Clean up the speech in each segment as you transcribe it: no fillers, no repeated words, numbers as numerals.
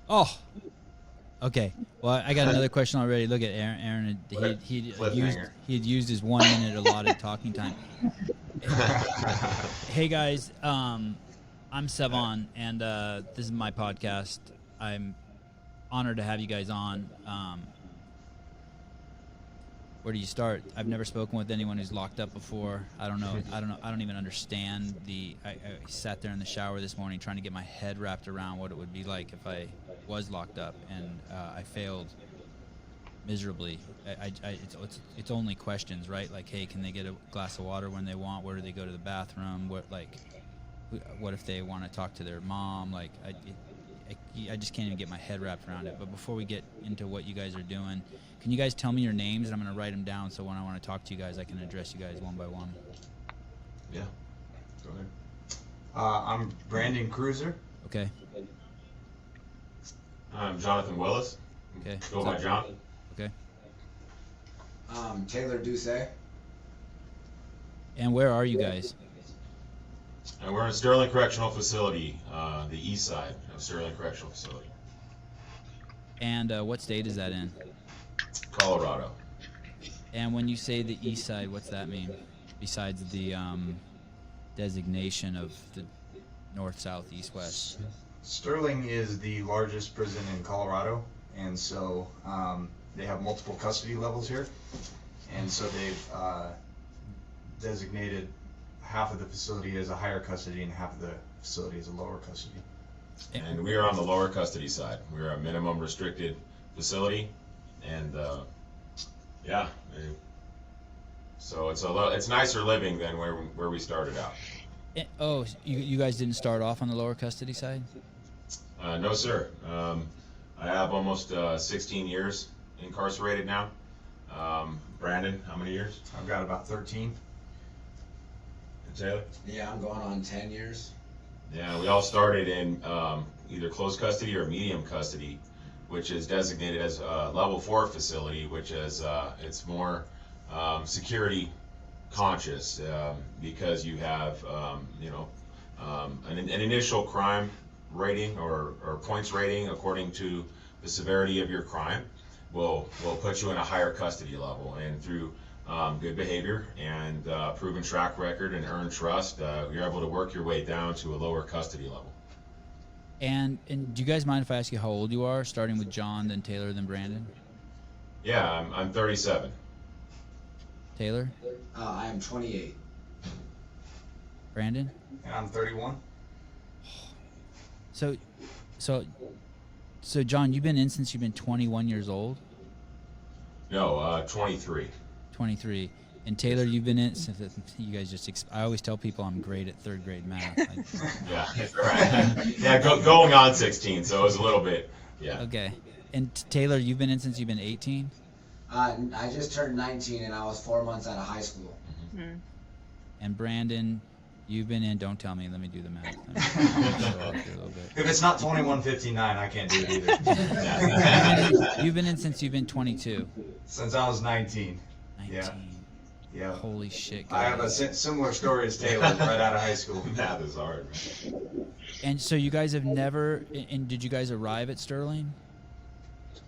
Oh, okay. Well, I got another question already. Look at Aaron. He had used his 1 minute allotted talking time. Hey guys, I'm Sevan, and this is my podcast. I'm honored to have you guys on. Where do you start? I've never spoken with anyone who's locked up before. I don't know. I don't even understand I sat there in the shower this morning trying to get my head wrapped around what it would be like if I was locked up, and I failed miserably. It's only questions, right? Like, hey, can they get a glass of water when they want? Where do they go to the bathroom? What if they want to talk to their mom? Like, I just can't even get my head wrapped around it. But before we get into what you guys are doing, can you guys tell me your names, and I'm going to write them down so when I want to talk to you guys, I can address you guys one by one. Yeah. Go ahead. I'm Brandon Cruiser. Okay. I'm Jonathan Willis. Okay. Go by John. Okay. Taylor Doucet. And where are you guys? And we're in Sterling Correctional Facility, the east side of Sterling Correctional Facility. And what state is that in? Colorado. And when you say the east side, what's that mean? Besides the designation of the north, south, east, west. Sterling is the largest prison in Colorado, and so they have multiple custody levels here, and so they've designated half of the facility as a higher custody and half of the facility as a lower custody. And we are on the lower custody side. We're a minimum restricted facility, and so it's nicer living than where we started out. Oh, you guys didn't start off on the lower custody side? No, sir. I have almost 16 years incarcerated now. Brandon, how many years? I've got about 13. And Taylor? Yeah, I'm going on 10 years. Yeah, we all started in either close custody or medium custody, which is designated as a level 4 facility, which is it's more security conscious because you have an initial crime rating or points rating according to the severity of your crime will put you in a higher custody level, and through good behavior and proven track record and earned trust, you're able to work your way down to a lower custody level. And do you guys mind if I ask you how old you are, starting with John, then Taylor, then Brandon? Yeah, I'm 37. Taylor? I am 28. Brandon? And I'm 31. So John, you've been in since you've been 21 years old? No, 23. 23. And Taylor, you've been in since you guys just. I always tell people I'm great at third grade math. Yeah, that's right. Yeah, going on 16, so it was a little bit. Yeah. Okay. And Taylor, you've been in since you've been 18? I just turned 19 and I was 4 months out of high school. Mm-hmm. And Brandon, you've been in. Don't tell me. Let me do the math. If it's not 21:59, I can't do it either. You've been in since you've been 22. Since I was 19. 19. Yeah. Holy shit, guys. I have a similar story as Taylor, right out of high school. Math is hard. And so you guys have never. And did you guys arrive at Sterling?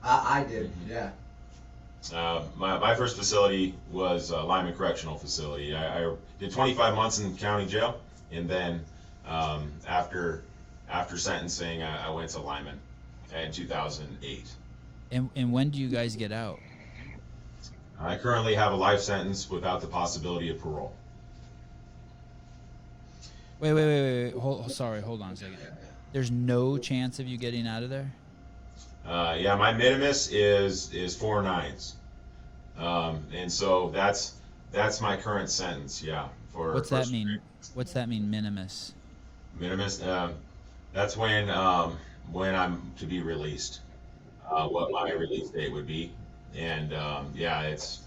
I did. Yeah. My first facility was Lyman Correctional Facility. I did 25 months in county jail, and then after sentencing, I went to Lyman in 2008. And when do you guys get out? I currently have a life sentence without the possibility of parole. Wait. Hold on a second. There's no chance of you getting out of there? Yeah, my minimus is 4 9s, and so that's my current sentence. Yeah. What's that mean? What's that mean, minimus? Minimus. That's when I'm to be released. What my release date would be, and it's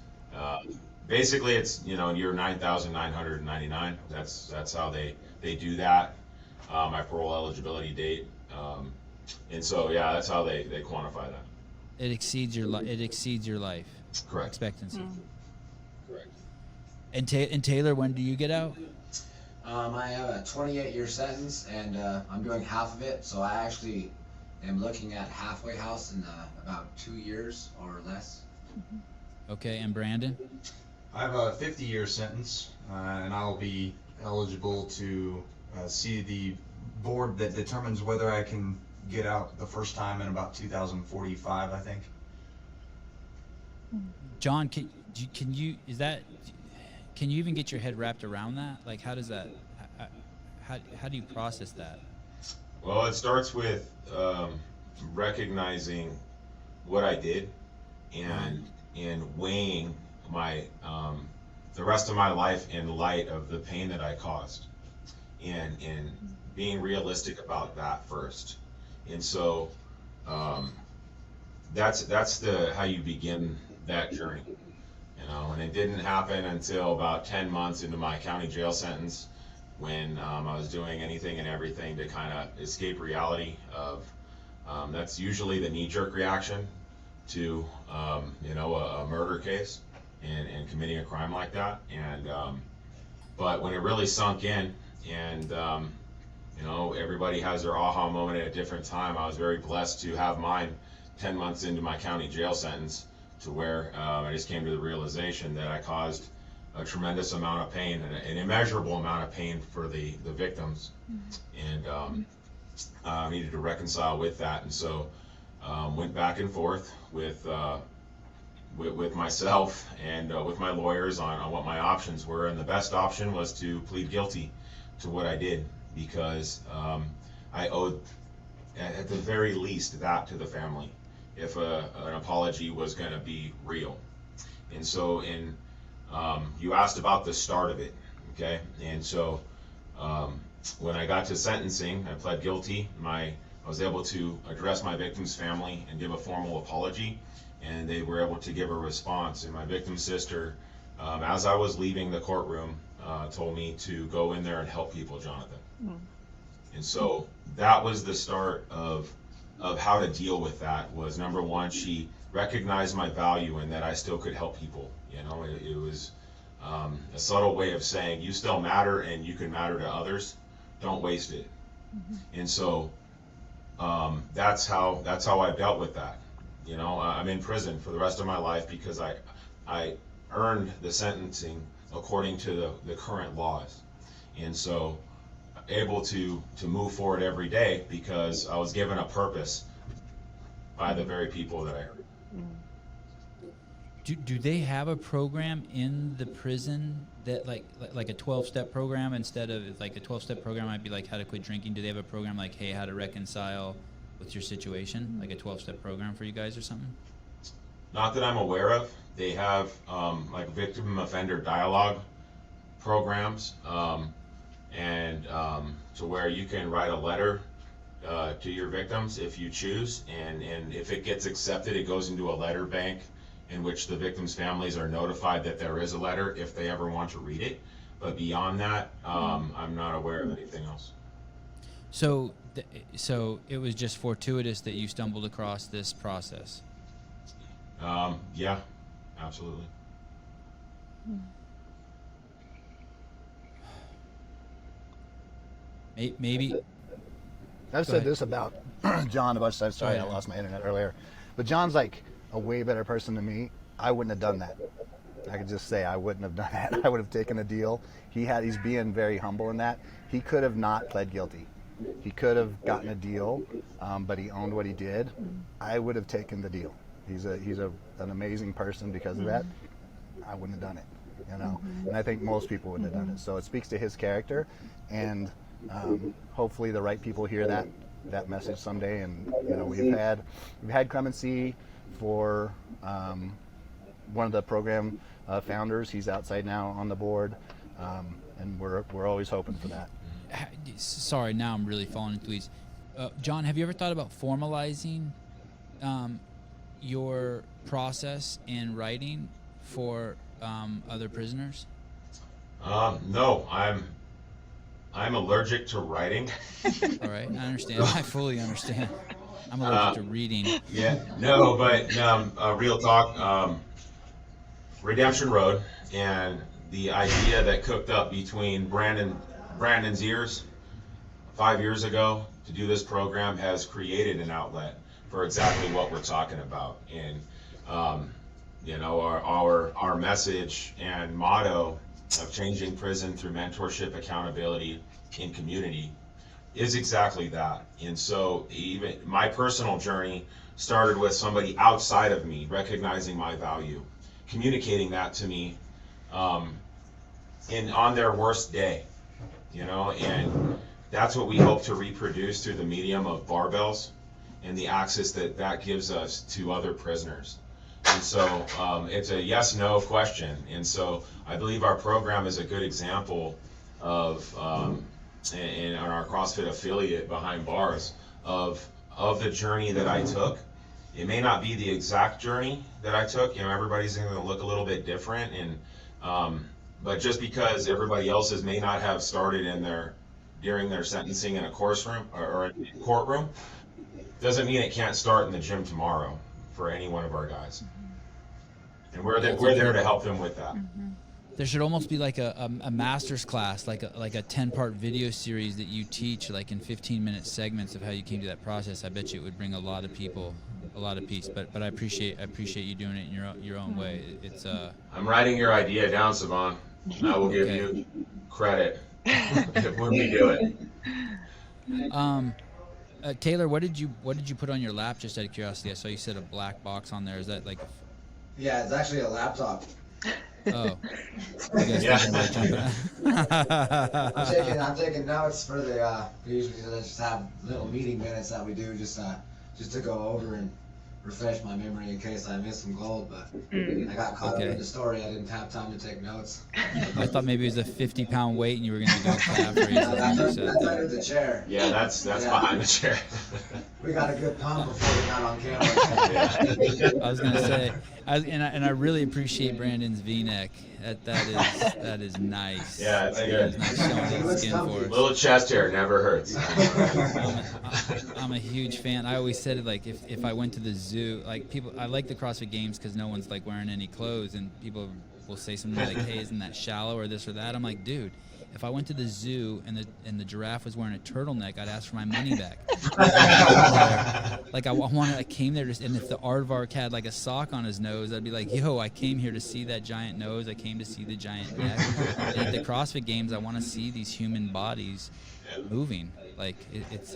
basically it's year 9,999. That's how they do that. My parole eligibility date. And so, that's how they quantify that. It exceeds your life. Correct. Expectancy. Correct. And Taylor, when do you get out? I have a 28-year sentence, and I'm doing half of it. So I actually am looking at halfway house in about 2 years or less. Okay, and Brandon? I have a 50-year sentence, and I'll be eligible to see the board that determines whether I can get out the first time in about 2045, I think. John, can you even get your head wrapped around that? Like, how does that, how do you process that? Well, it starts with recognizing what I did and weighing my the rest of my life in light of the pain that I caused, and being realistic about that first. And so that's the how you begin that journey, you know. And it didn't happen until about 10 months into my county jail sentence, when I was doing anything and everything to kind of escape reality of that's usually the knee-jerk reaction to you know, a murder case and committing a crime like that. And but when it really sunk in, and you know, everybody has their aha moment at a different time. I was very blessed to have mine 10 months into my county jail sentence, to where I just came to the realization that I caused a tremendous amount of pain, and an immeasurable amount of pain for the victims, and I needed to reconcile with that. And so went back and forth with myself and with my lawyers on what my options were, and the best option was to plead guilty to what I did, because I owed, at the very least, that to the family, if an apology was going to be real. And so you asked about the start of it, okay? And so when I got to sentencing, I pled guilty. I was able to address my victim's family and give a formal apology, and they were able to give a response. And my victim's sister, as I was leaving the courtroom, told me to go in there and help people, Jonathan. And so that was the start of how to deal with that. Was, number one, she recognized my value and that I still could help people. You know, it was a subtle way of saying, you still matter and you can matter to others. Don't waste it. And so that's how I dealt with that. You know, I'm in prison for the rest of my life because I earned the sentencing according to the current laws. And so able to move forward every day because I was given a purpose by the very people that I hurt. Do they have a program in the prison that like a 12-step program, instead of like a 12-step program might be like how to quit drinking? Do they have a program like, hey, how to reconcile with your situation, like a 12-step program for you guys or something? Not that I'm aware of. They have like victim offender dialogue programs, and to where you can write a letter to your victims if you choose, and if it gets accepted, it goes into a letter bank in which the victims' families are notified that there is a letter if they ever want to read it. But beyond that, I'm not aware of anything else. So it was just fortuitous that you stumbled across this process. Yeah, absolutely. Maybe. I've said this about John a bunch of times. Sorry, I lost my internet earlier. But John's like a way better person than me. I wouldn't have done that. I could just say I wouldn't have done that. I would have taken a deal. He's being very humble in that. He could have not pled guilty. He could have gotten a deal, but he owned what he did. I would have taken the deal. He's an amazing person because of that. I wouldn't have done it, you know. And I think most people wouldn't have done it. So it speaks to his character, and hopefully the right people hear that message someday. And you know, we've had clemency for one of the program founders. He's outside now on the board, and we're always hoping for that. Sorry, now I'm really falling into weeds. John, have you ever thought about formalizing your process in writing for other prisoners? No, I'm allergic to writing. All right, I understand. I fully understand. I'm allergic to reading. Yeah, no, but real talk, Redemption Road, and the idea that cooked up between Brandon's ears 5 years ago to do this program has created an outlet for exactly what we're talking about. And our message and motto of changing prison through mentorship, accountability, and community is exactly that. And so even my personal journey started with somebody outside of me recognizing my value, communicating that to me on their worst day, and that's what we hope to reproduce through the medium of barbells and the access that gives us to other prisoners. And so it's a yes/no question. And so I believe our program is a good example of, and our CrossFit affiliate behind bars, of the journey that I took. It may not be the exact journey that I took. Everybody's going to look a little bit different. And but just because everybody else's may not have started during their sentencing in a courtroom, doesn't mean it can't start in the gym tomorrow for any one of our guys. And we're there to help them with that. There should almost be like a master's class, like a 10-part video series that you teach, like in 15-minute segments of how you came to that process. I bet you it would bring a lot of people a lot of peace. But I appreciate you doing it in your own way. It's I'm writing your idea down, Sevan. I will give you credit when we do it. Taylor, what did you put on your lap, just out of curiosity? I saw you said a black box on there. Is that like? Yeah, it's actually a laptop. Oh. Yeah. I'm taking notes for the. We usually just have little meeting minutes that we do just to go over and refresh my memory in case I missed some gold, but I got caught up in the story. I didn't have time to take notes. I thought maybe it was a 50-pound weight and you were going to go calf raise. That's under the chair. Yeah, that's behind the chair. We got a good pump before we got on camera. I was going to say, and I really appreciate Brandon's V-neck. That is nice. Yeah, it's good. Nice showing his skin for us. Little chest hair never hurts. I'm a huge fan. I always said it, like if I went to the zoo, like I like the CrossFit Games because no one's like wearing any clothes, and people will say something like, "Hey, isn't that shallow?" or this or that. I'm like, dude, if I went to the zoo and the giraffe was wearing a turtleneck, I'd ask for my money back. Like I came there and if the aardvark had like a sock on his nose, I'd be like, yo, I came here to see that giant nose. I came to see the giant neck. And at the CrossFit Games, I want to see these human bodies moving. Like it's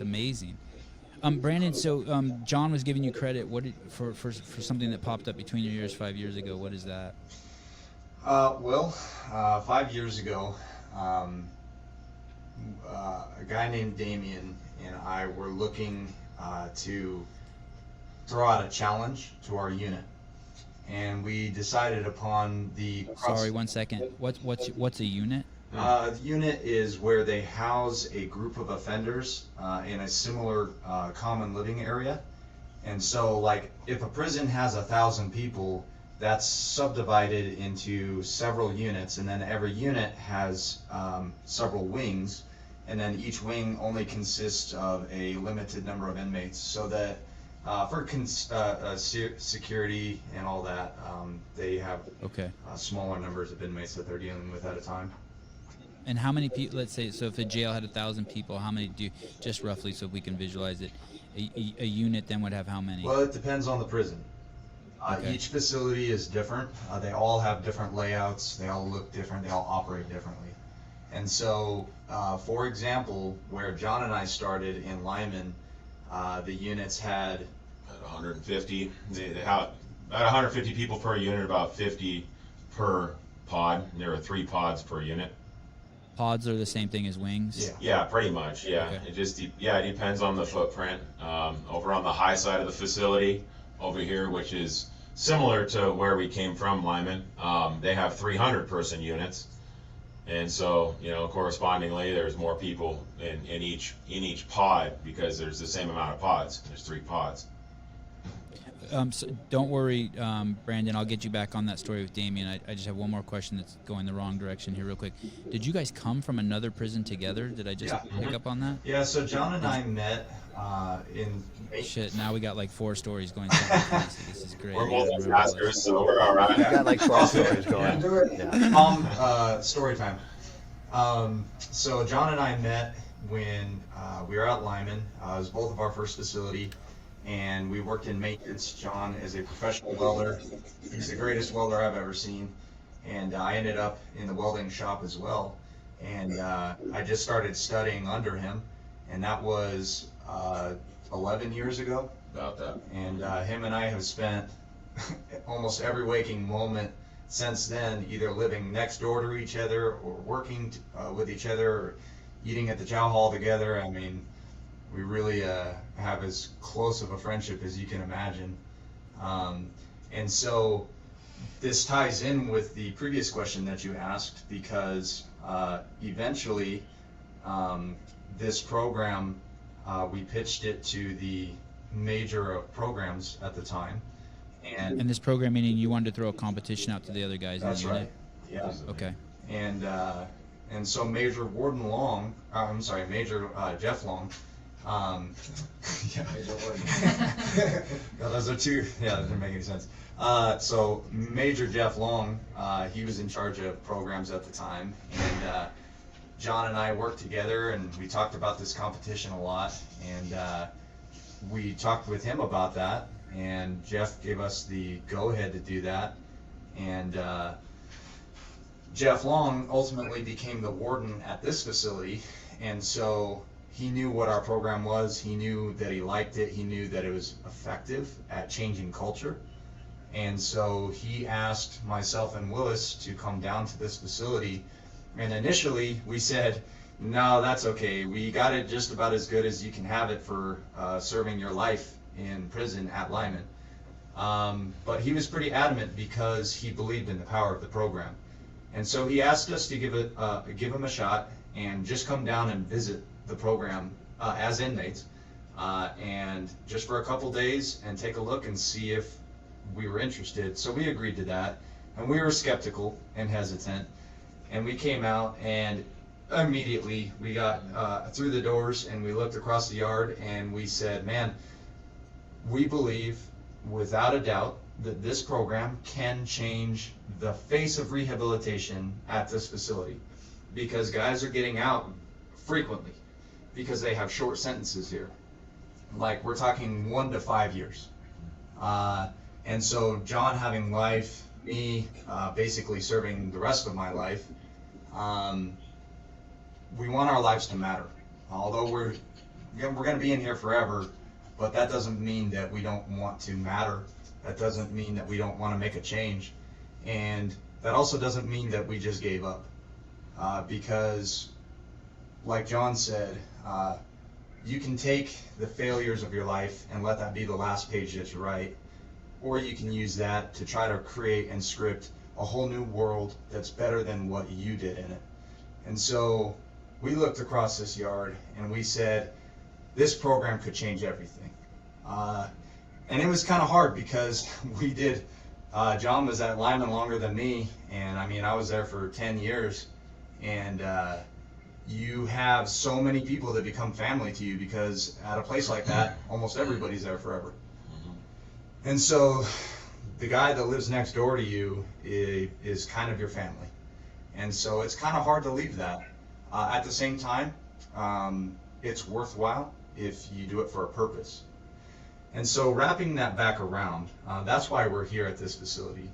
amazing. Brandon, so John was giving you credit. For something that popped up between your ears 5 years ago? What is that? 5 years ago, a guy named Damien and I were looking to throw out a challenge to our unit, and we decided upon the. Sorry, 1 second. What's a unit? The unit is where they house a group of offenders in a similar common living area, and so like if a prison has 1,000 people, that's subdivided into several units, and then every unit has several wings, and then each wing only consists of a limited number of inmates, so that for security and all that, they have smaller numbers of inmates that they're dealing with at a time. And how many people, let's say, so if the jail had 1,000 people, how many just roughly so we can visualize it, a unit then would have how many? Well, it depends on the prison. Each facility is different. They all have different layouts. They all look different. They all operate differently. And so, for example, where John and I started in Lyman, the units had about 150. They had about 150 people per unit, about 50 per pod. There were 3 pods per unit. Pods are the same thing as wings? Yeah, pretty much. Yeah, Okay. it just it depends on the footprint. Over on the high side of the facility, over here, which is similar to where we came from, Lyman, they have 300-person units, and so correspondingly, there's more people in each pod because there's the same amount of pods. There's 3 pods. So don't worry, Brandon, I'll get you back on that story with Damien. I just have one more question that's going the wrong direction here real quick. Did you guys come from another prison together? Did I just pick up on that? Yeah, so John and I met in May. Shit, now we got like 4 stories going simultaneously. This is great. We're multitaskers, so we're all right. We got like 12 stories going. Story time. So John and I met when we were at Lyman. It was both of our first facility, and we worked in maintenance. John is a professional welder. He's the greatest welder I've ever seen. And I ended up in the welding shop as well. And I just started studying under him, and that was 11 years ago. About that. And him and I have spent almost every waking moment since then, either living next door to each other or working with each other or eating at the chow hall together. I mean, we really have as close of a friendship as you can imagine. And so this ties in with the previous question that you asked, because eventually this program, we pitched it to the major of programs at the time. And this program meaning you wanted to throw a competition out to the other guys in that's the right. unit? Yeah. Okay. And so Major Warden Long, Major Jeff Long, yeah. Major Warden. No, those are two, yeah, that doesn't make any sense. So Major Jeff Long, he was in charge of programs at the time, and John and I worked together, and we talked about this competition a lot, and we talked with him about that, and Jeff gave us the go-ahead to do that, and Jeff Long ultimately became the warden at this facility, and so he knew what our program was, he knew that he liked it, he knew that it was effective at changing culture, and so he asked myself and Willis to come down to this facility, and initially we said, no, that's okay, we got it just about as good as you can have it for serving your life in prison at Lyman. But he was pretty adamant because he believed in the power of the program. And so he asked us to give him a shot and just come down and visit the program as inmates, and just for a couple days and take a look and see if we were interested. So we agreed to that, and we were skeptical and hesitant, and we came out, and immediately we got through the doors and we looked across the yard and we said, man, we believe without a doubt that this program can change the face of rehabilitation at this facility, because guys are getting out frequently because they have short sentences here. Like, we're talking 1 to 5 years. And so John having life, me basically serving the rest of my life, we want our lives to matter. Although we're going to be in here forever, but that doesn't mean that we don't want to matter. That doesn't mean that we don't want to make a change. And that also doesn't mean that we just gave up. Because, like John said, you can take the failures of your life and let that be the last page that you write, or you can use that to try to create and script a whole new world that's better than what you did in it. And so we looked across this yard and we said, this program could change everything. And it was kind of hard because we did, John was at Lyman longer than me, and I mean, I was there for 10 years, and you have so many people that become family to you, because at a place like that, almost everybody's there forever. And so the guy that lives next door to you is kind of your family. And so it's kind of hard to leave that. At the same time, it's worthwhile if you do it for a purpose. And so wrapping that back around, that's why we're here at this facility.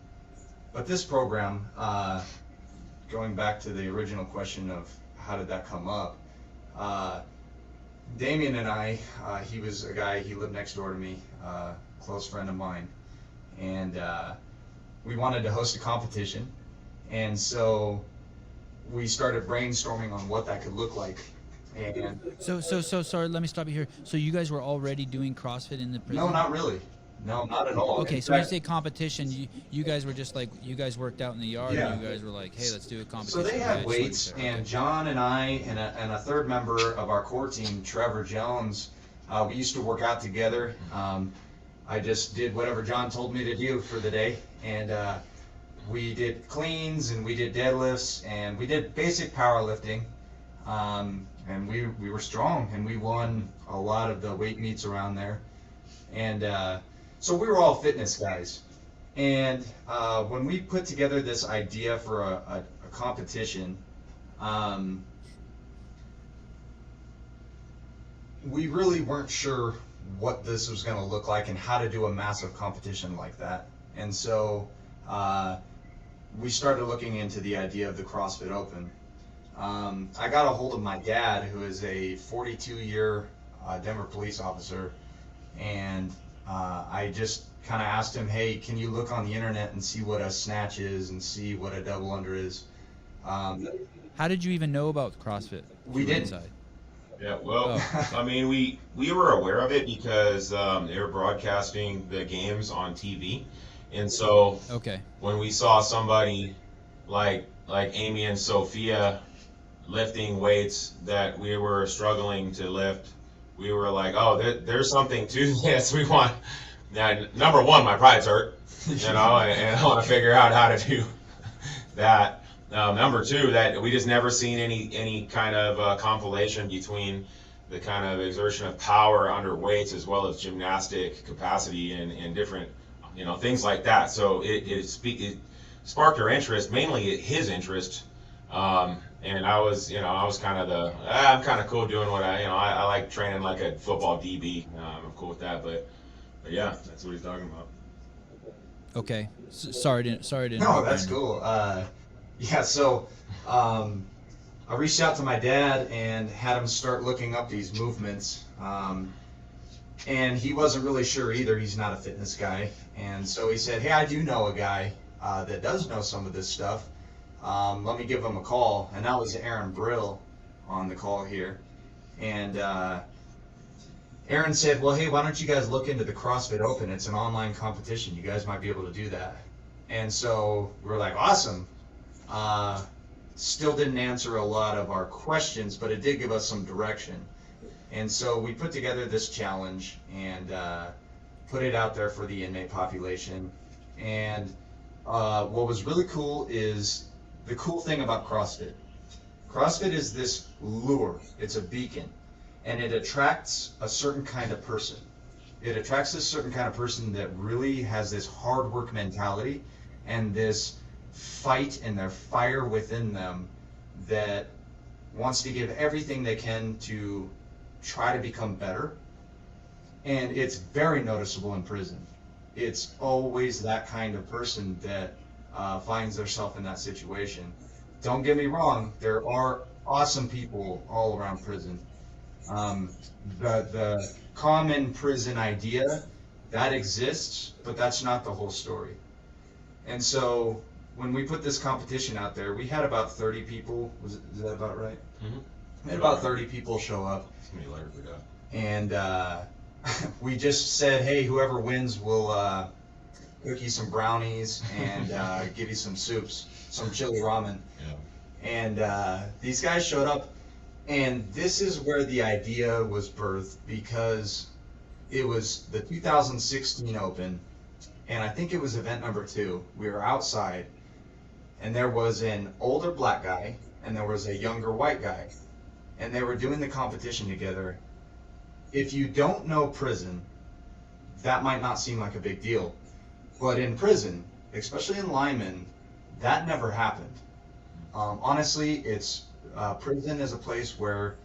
But this program, going back to the original question of how did that come up, Damien and I, he was a guy, he lived next door to me, close friend of mine, and we wanted to host a competition, and so we started brainstorming on what that could look like. And So sorry, let me stop you here. So you guys were already doing CrossFit in the prison? no, not really. No, not at all. Okay, In so when you fact, say competition, you guys were just like, you guys worked out in the yard, Yeah. and you guys were like, hey, let's do a competition. so they Yeah, had just weights, like you said. and John and I and a third member of our core team, Trevor Jones, we used to work out together. I just did whatever John told me to do for the day, and we did cleans, and we did deadlifts, and we did basic powerlifting, and we were strong, and we won a lot of the weight meets around there, and so we were all fitness guys. And when we put together this idea for a competition, we really weren't sure what this was going to look like and how to do a massive competition like that. And so we started looking into the idea of the CrossFit Open. I got a hold of my dad, who is a 42-year Denver police officer, and I just kind of asked him, hey, can you look on the internet and see what a snatch is and see what a double under is? How did you even know about CrossFit? We didn't. Inside? Yeah, well, Oh, okay. I mean, we were aware of it because they were broadcasting the games on TV, and so Okay. when we saw somebody like Amy and Sophia lifting weights that we were struggling to lift, we were like, oh, there's something to this. We want. Now, number one, my pride's hurt, you know, and I want to figure out how to do that. Number two, that we just never seen any kind of compilation between the kind of exertion of power under weights as well as gymnastic capacity and different, you know, things like that. So it sparked our interest, mainly his interest. And I was kind of I'm kind of cool doing what I like training like a football DB. I'm cool with that, but yeah, that's what he's talking about. Okay. Sorry to interrupt. No, that's Brandon. cool. Yeah, so I reached out to my dad and had him start looking up these movements. And he wasn't really sure either. He's not a fitness guy. And so he said, hey, I do know a guy that does know some of this stuff. Let me give him a call. And that was Aaron Brill on the call here. And Aaron said, well, hey, why don't you guys look into the CrossFit Open? It's an online competition. You guys might be able to do that. And so we're like, awesome. Still didn't answer a lot of our questions, but it did give us some direction. And so we put together this challenge and put it out there for the inmate population. And what was really cool is the cool thing about CrossFit. CrossFit is this lure. It's a beacon. And it attracts a certain kind of person. It attracts this certain kind of person that really has this hard work mentality and this fight and their fire within them that wants to give everything they can to try to become better. And it's very noticeable in prison. It's always that kind of person that finds themselves in that situation. Don't get me wrong, there are awesome people all around prison. The common prison idea, that exists, but that's not the whole story. And so when we put this competition out there, we had about 30 people. Is that about right? Mm-hmm. We had about 30 people show up. How many letters we got? And we just said, hey, whoever wins will cook you some brownies and give you some soups, some chili ramen. Yeah. And these guys showed up, and this is where the idea was birthed, because it was the 2016 Open, and I think it was event number 2. We were outside, and there was an older black guy, and there was a younger white guy, and they were doing the competition together. If you don't know prison, that might not seem like a big deal, but in prison, especially in Lyman, that never happened. Honestly, prison is a place where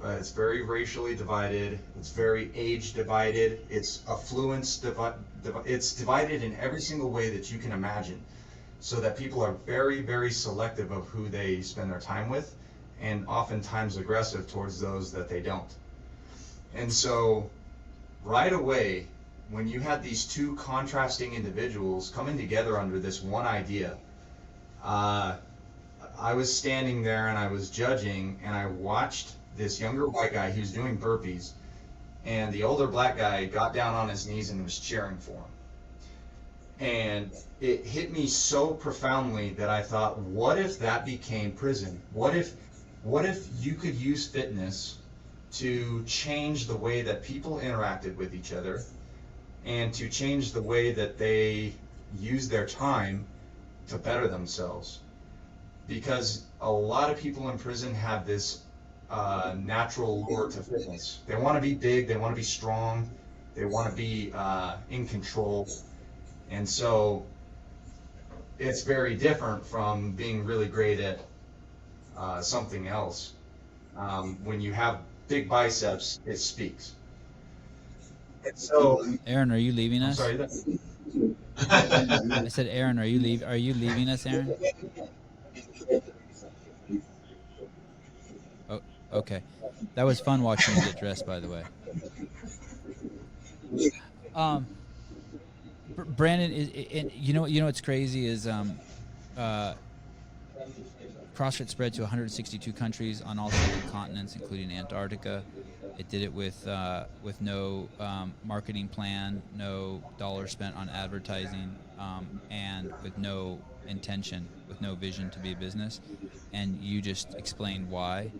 it's very racially divided, it's very age divided, it's affluence it's divided in every single way that you can imagine, so that people are very, very selective of who they spend their time with, and oftentimes aggressive towards those that they don't. And so right away, when you had these two contrasting individuals coming together under this one idea, I was standing there and I was judging, and I watched this younger white guy who's doing burpees, and the older black guy got down on his knees and was cheering for him. And it hit me so profoundly that I thought, what if that became prison? What if you could use fitness to change the way that people interacted with each other, and to change the way that they use their time to better themselves? Because a lot of people in prison have this natural lure to fitness. They want to be big, they want to be strong, they want to be in control. And so it's very different from being really great at something else. When you have big biceps, it speaks. And so, Aaron, are you leaving I'm us? sorry. I said, Aaron, are you leaving us, Aaron? Oh, okay. That was fun watching you get dressed, by the way. Brandon, you know what's crazy is CrossFit spread to 162 countries on all 7 continents, including Antarctica. It did it with no marketing plan, no dollar spent on advertising, and with no intention, with no vision to be a business. And you just explained why.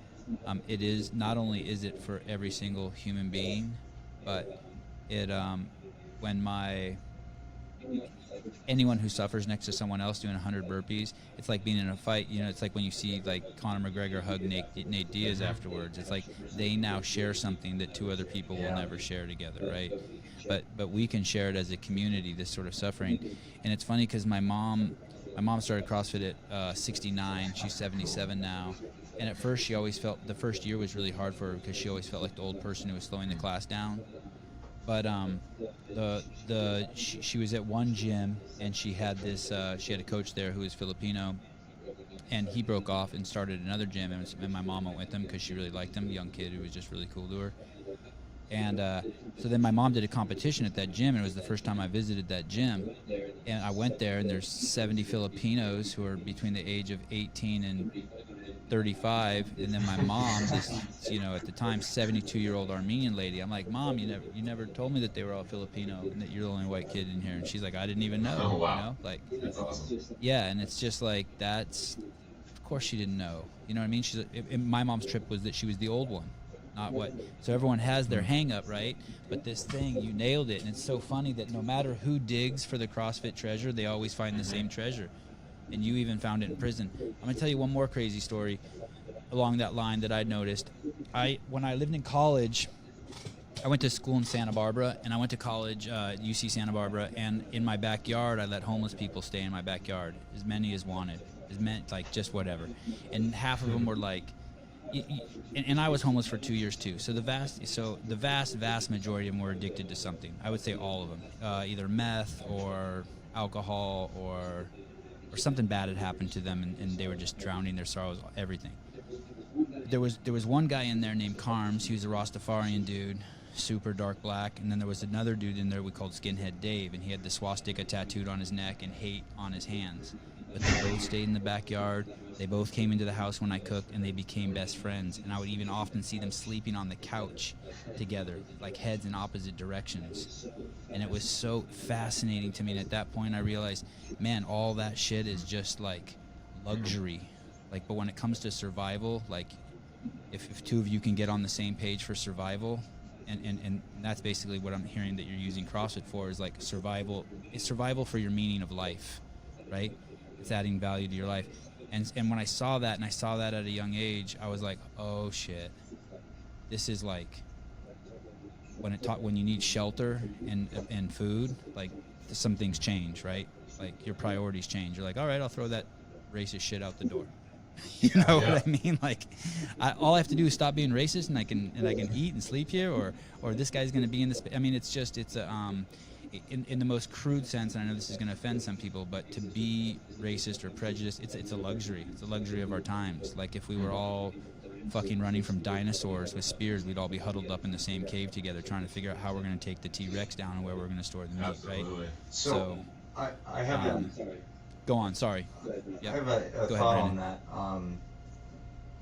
It is not only is it for every single human being, but it when anyone who suffers next to someone else doing 100 burpees, it's like being in a fight. You know, it's like when you see like Conor McGregor hug Nate Diaz afterwards. It's like they now share something that 2 other people will never share together, right? But we can share it as a community, this sort of suffering. And it's funny because my mom started CrossFit at 69. She's 77 now. And at first she always felt the first year was really hard for her because she always felt like the old person who was slowing the class down. But she was at one gym and she had a coach there who was Filipino, and he broke off and started another gym, and my mom went with him because she really liked him, a young kid who was just really cool to her. And so then my mom did a competition at that gym, and it was the first time I visited that gym. And I went there, and there's 70 Filipinos who are between the age of 18 and 35, and then my mom, this, at the time 72-year-old Armenian lady. I'm like, Mom, you never told me that they were all Filipino and that you're the only white kid in here. And she's like, I didn't even know. Oh, wow. Like, that's awesome. Yeah, and it's just like of course she didn't know. You know what I mean? My mom's trip was that she was the old one, not what. So everyone has their hang up, right? But this thing, you nailed it, and it's so funny that no matter who digs for the CrossFit treasure, they always find the same treasure. And you even found it in prison. I'm going to tell you one more crazy story along that line that I noticed. When I lived in college, I went to school in Santa Barbara, and I went to college, UC Santa Barbara, and in my backyard, I let homeless people stay in my backyard, as many as wanted, like just whatever. And half of them were like, and I was homeless for 2 years too. So the vast majority of them were addicted to something. I would say all of them, either meth or alcohol or something bad had happened to them, and they were just drowning their sorrows, everything. There was one guy in there named Carms. He was a Rastafarian dude, super dark black. And then there was another dude in there we called Skinhead Dave, and he had the swastika tattooed on his neck and hate on his hands. But they both stayed in the backyard. They both came into the house when I cooked, and they became best friends. And I would even often see them sleeping on the couch together, like heads in opposite directions. And it was so fascinating to me. And at that point, I realized, man, all that shit is just like luxury. Like, but when it comes to survival, like if 2 of you can get on the same page for survival, and that's basically what I'm hearing that you're using CrossFit for, is like survival. It's survival for your meaning of life, right? It's adding value to your life. And when I saw that, and I saw that at a young age, I was like, oh shit, this is like when you need shelter and food, like some things change, right? Like your priorities change. You're like, all right, I'll throw that racist shit out the door. You know what I mean? Like, all I have to do is stop being racist, and I can eat and sleep here, or this guy's going to be in this. I mean, it's in the most crude sense, and I know this is going to offend some people, but to be racist or prejudiced, it's a luxury. It's a luxury of our times. Like, if we were all fucking running from dinosaurs with spears, we'd all be huddled up in the same cave together trying to figure out how we're going to take the T-Rex down and where we're going to store the meat, Absolutely. right? So I have go on, sorry. I have a thought on that.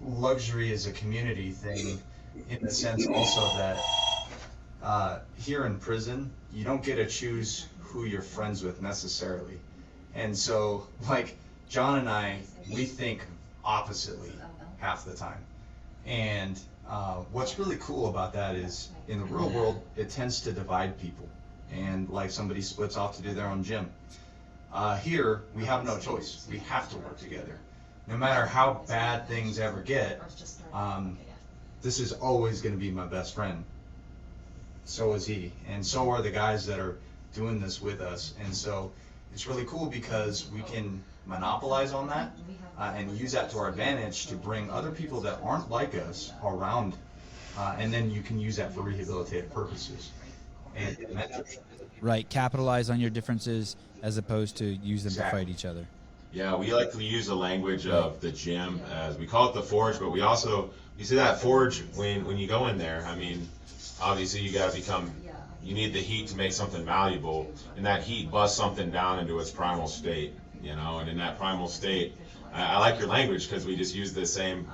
Luxury is a community thing, in the sense also that here in prison, you don't get to choose who you're friends with necessarily. And so, like, John and I, we think oppositely half the time. And what's really cool about that is, in the real world, it tends to divide people. And like somebody splits off to do their own gym. Here, we have no choice. We have to work together. No matter how bad things ever get, this is always going to be my best friend. So is he. And so are the guys that are doing this with us. And so it's really cool because we can monopolize on that and use that to our advantage to bring other people that aren't like us around and then you can use that for rehabilitative purposes. And mentorship. Right, capitalize on your differences as opposed to use them Exactly. to fight each other. Yeah, we like to use the language of the gym as we call it the forge, but we also, you see that forge when you go in there, I mean, obviously you need the heat to make something valuable, and that heat busts something down into its primal state, and in that primal state, I like your language because we just use the same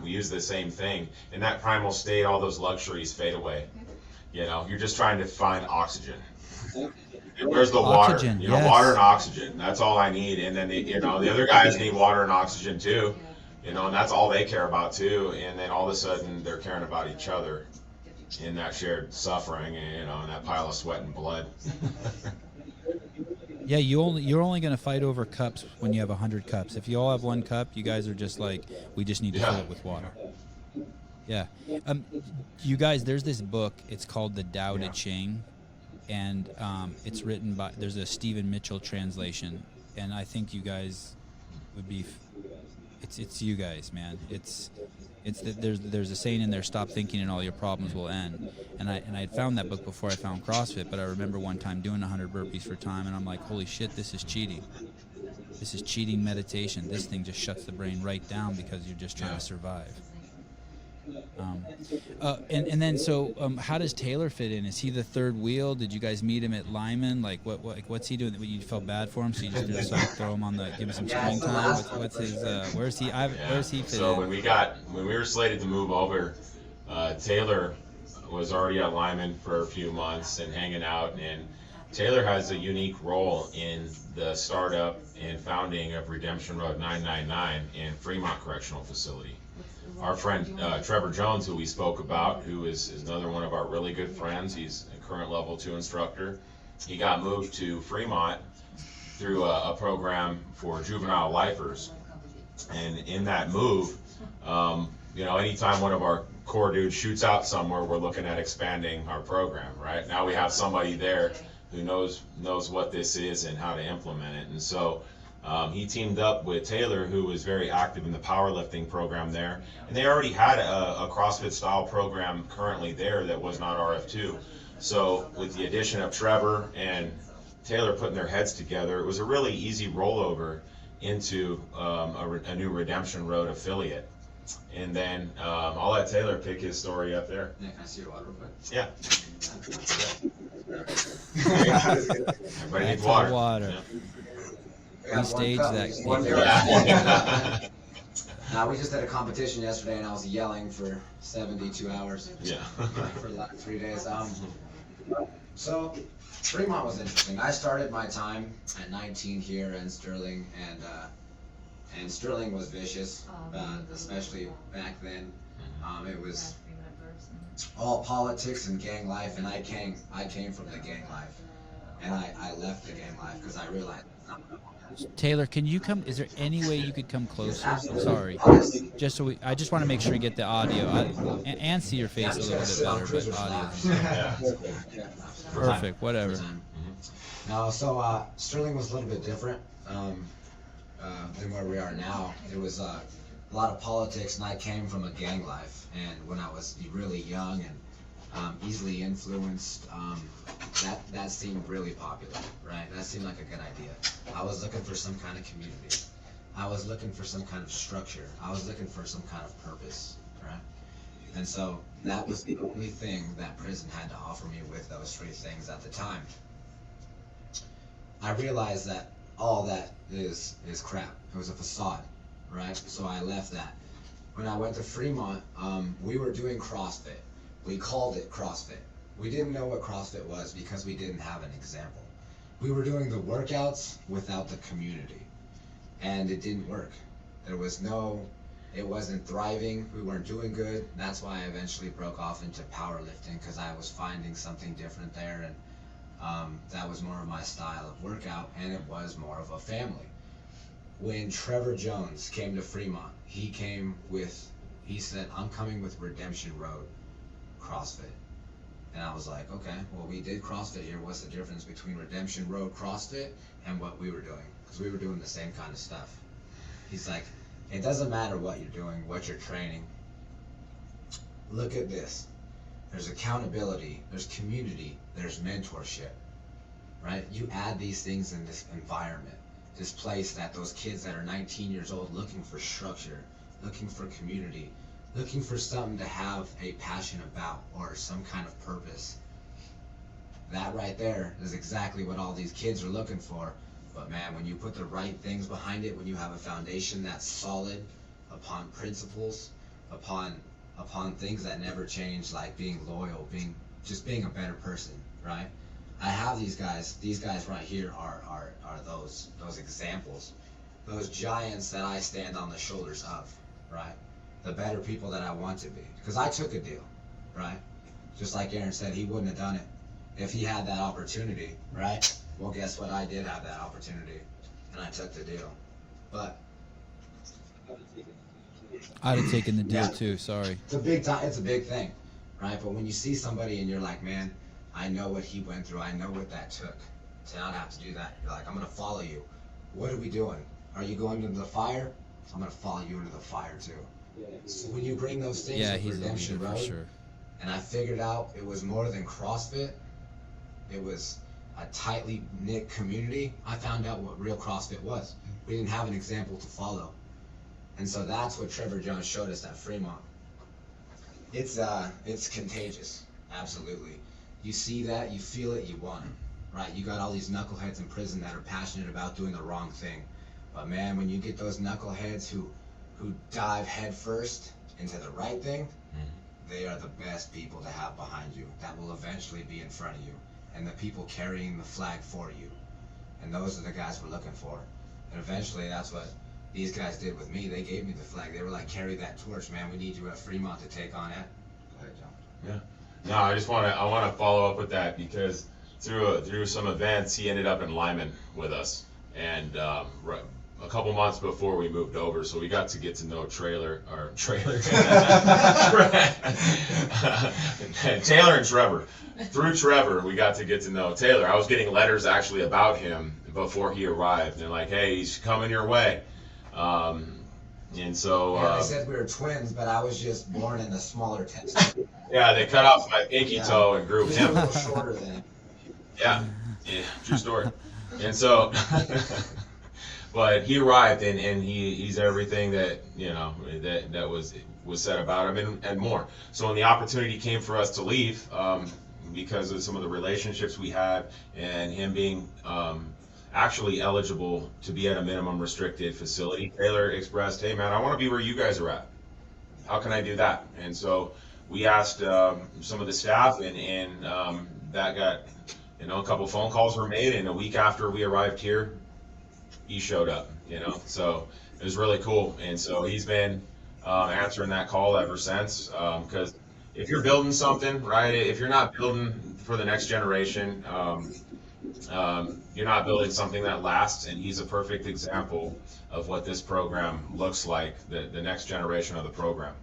thing. In that primal state, all those luxuries fade away. You're just trying to find oxygen. And where's the Oxygen, water? yes. Water and oxygen. That's all I need. And then the other guys need water and oxygen too. And that's all they care about too. And then all of a sudden they're caring about each other in that shared suffering, and that pile of sweat and blood. Yeah, you're only going to fight over cups when you have 100 cups. If you all have 1 cup, you guys are just like, we just need to fill it with water. Yeah. You guys, there's this book. It's called The Tao Te Ching, and it's written by. There's a Stephen Mitchell translation, and I think you guys would be. It's you guys, man. It's there's a saying in there: stop thinking, and all your problems will end. And I had found that book before I found CrossFit, but I remember one time doing 100 burpees for time, and I'm like, holy shit, this is cheating. This is cheating meditation. This thing just shuts the brain right down because you're just trying to survive. And then how does Taylor fit in? Is he the third wheel? Did you guys meet him at Lyman? Like what's he doing? You felt bad for him, so you just throw him on give him some screen time. What's his? Where's he? Where's he fit So in? when we were slated to move over, Taylor was already at Lyman for a few months and hanging out, and Taylor has a unique role in the startup and founding of Redemption Road 999 in Fremont Correctional Facility. Our friend Trevor Jones, who we spoke about, who is another one of our really good friends, he's a current level 2 instructor. He got moved to Fremont through a program for juvenile lifers. And in that move, anytime one of our core dudes shoots out somewhere, we're looking at expanding our program, right? Now we have somebody there who knows what this is and how to implement it. And so he teamed up with Taylor, who was very active in the powerlifting program there. And they already had a CrossFit style program currently there that was not RF2. So with the addition of Trevor and Taylor putting their heads together, it was a really easy rollover into a new Redemption Road affiliate. And then I'll let Taylor pick his story up there. Yeah, can I see your water real quick? Yeah. Everybody needs water. We staged that. Yeah. We just had a competition yesterday, and I was yelling for 72 hours. Yeah. For like 3 days. So Fremont was interesting. I started my time at 19 here in Sterling, and Sterling was vicious, especially back then. It was all politics and gang life, and I came from the gang life, and I left the gang life because I realized. Taylor, can you come? Is there any way you could come closer? Sorry, I just want to make sure you get the audio and see your face a little bit better, but audio. Perfect. Whatever. No, so Sterling was a little bit different than where we are now. It was a lot of politics, and I came from a gang life. And when I was really young and easily influenced, that seemed really popular, right? That seemed like a good idea. I was looking for some kind of community. I was looking for some kind of structure. I was looking for some kind of purpose, right? And so that was the only thing that prison had to offer me with those 3 things at the time. I realized that all that is crap. It was a facade, right? So I left that. When I went to Fremont, we were doing CrossFit. We called it CrossFit. We didn't know what CrossFit was because we didn't have an example. We were doing the workouts without the community, and it didn't work. It wasn't thriving. We weren't doing good. That's why I eventually broke off into powerlifting, because I was finding something different there, and that was more of my style of workout, and it was more of a family. When Trevor Jones came to Fremont, he said, I'm coming with Redemption Road CrossFit. And I was like, okay, well, we did CrossFit here. What's the difference between Redemption Road CrossFit and what we were doing? Because we were doing the same kind of stuff. He's like, it doesn't matter what you're doing, what you're training. Look at this. there's accountability, there's community, there's mentorship, right? You add these things in this environment, this place that those kids that are 19 years old looking for structure, looking for community, looking for something to have a passion about or some kind of purpose. That right there is exactly what all these kids are looking for. But man, when you put the right things behind it, when you have a foundation that's solid upon principles, upon things that never change, like being loyal, being a better person, right? I have these guys right here are those examples, those giants that I stand on the shoulders of, right? The better people that I want to be. Because I took a deal, right? Just like Aaron said, he wouldn't have done it if he had that opportunity, right? Well, guess what? I did have that opportunity, and I took the deal. But I'd have taken the deal too. Sorry. it's a big time. It's a big thing, right? But when you see somebody and you're like, man, I know what he went through. I know what that took to not have to do that. You're like, I'm gonna follow you. What are we doing? Are you going into the fire? I'm gonna follow you into the fire too. So when you bring those things Yeah, of he's the Redemption leader for Road, sure. and I figured out it was more than CrossFit. It was a tightly knit community. I found out what real CrossFit was. We didn't have an example to follow. And so that's what Trevor Jones showed us at Fremont. It's contagious, absolutely. You see that, you feel it, you want it, right? You got all these knuckleheads in prison that are passionate about doing the wrong thing. But man, when you get those knuckleheads who dive headfirst into the right thing, they are the best people to have behind you. That will eventually be in front of you, and the people carrying the flag for you. And those are the guys we're looking for. And eventually that's what these guys did with me. They gave me the flag. They were like, carry that torch, man. We need you at Fremont to take on it. Go ahead, John. Yeah. No, I want to follow up with that because through some events, he ended up in Lyman with us, and a couple months before we moved over, so we got to know Taylor and Trevor. Through Trevor, we got to get to know Taylor. I was getting letters actually about him before he arrived. They're like, hey, he's coming your way. And so Yeah, they said we were twins, but I was just born in a smaller tent. yeah, they cut off my pinky toe and grew He was a him. little shorter than him. Yeah, true story. And so, but he arrived and he's everything that, you know, that was said about him and more. So when the opportunity came for us to leave, because of some of the relationships we had and him being actually eligible to be at a minimum restricted facility, Taylor expressed, hey man, I want to be where you guys are at. How can I do that? And so we asked some of the staff and that got, you know, a couple phone calls were made, and a week after we arrived here, he showed up, you know, so it was really cool. And so he's been answering that call ever since, because if you're building something, right, if you're not building for the next generation, you're not building something that lasts, and he's a perfect example of what this program looks like, the next generation of the program.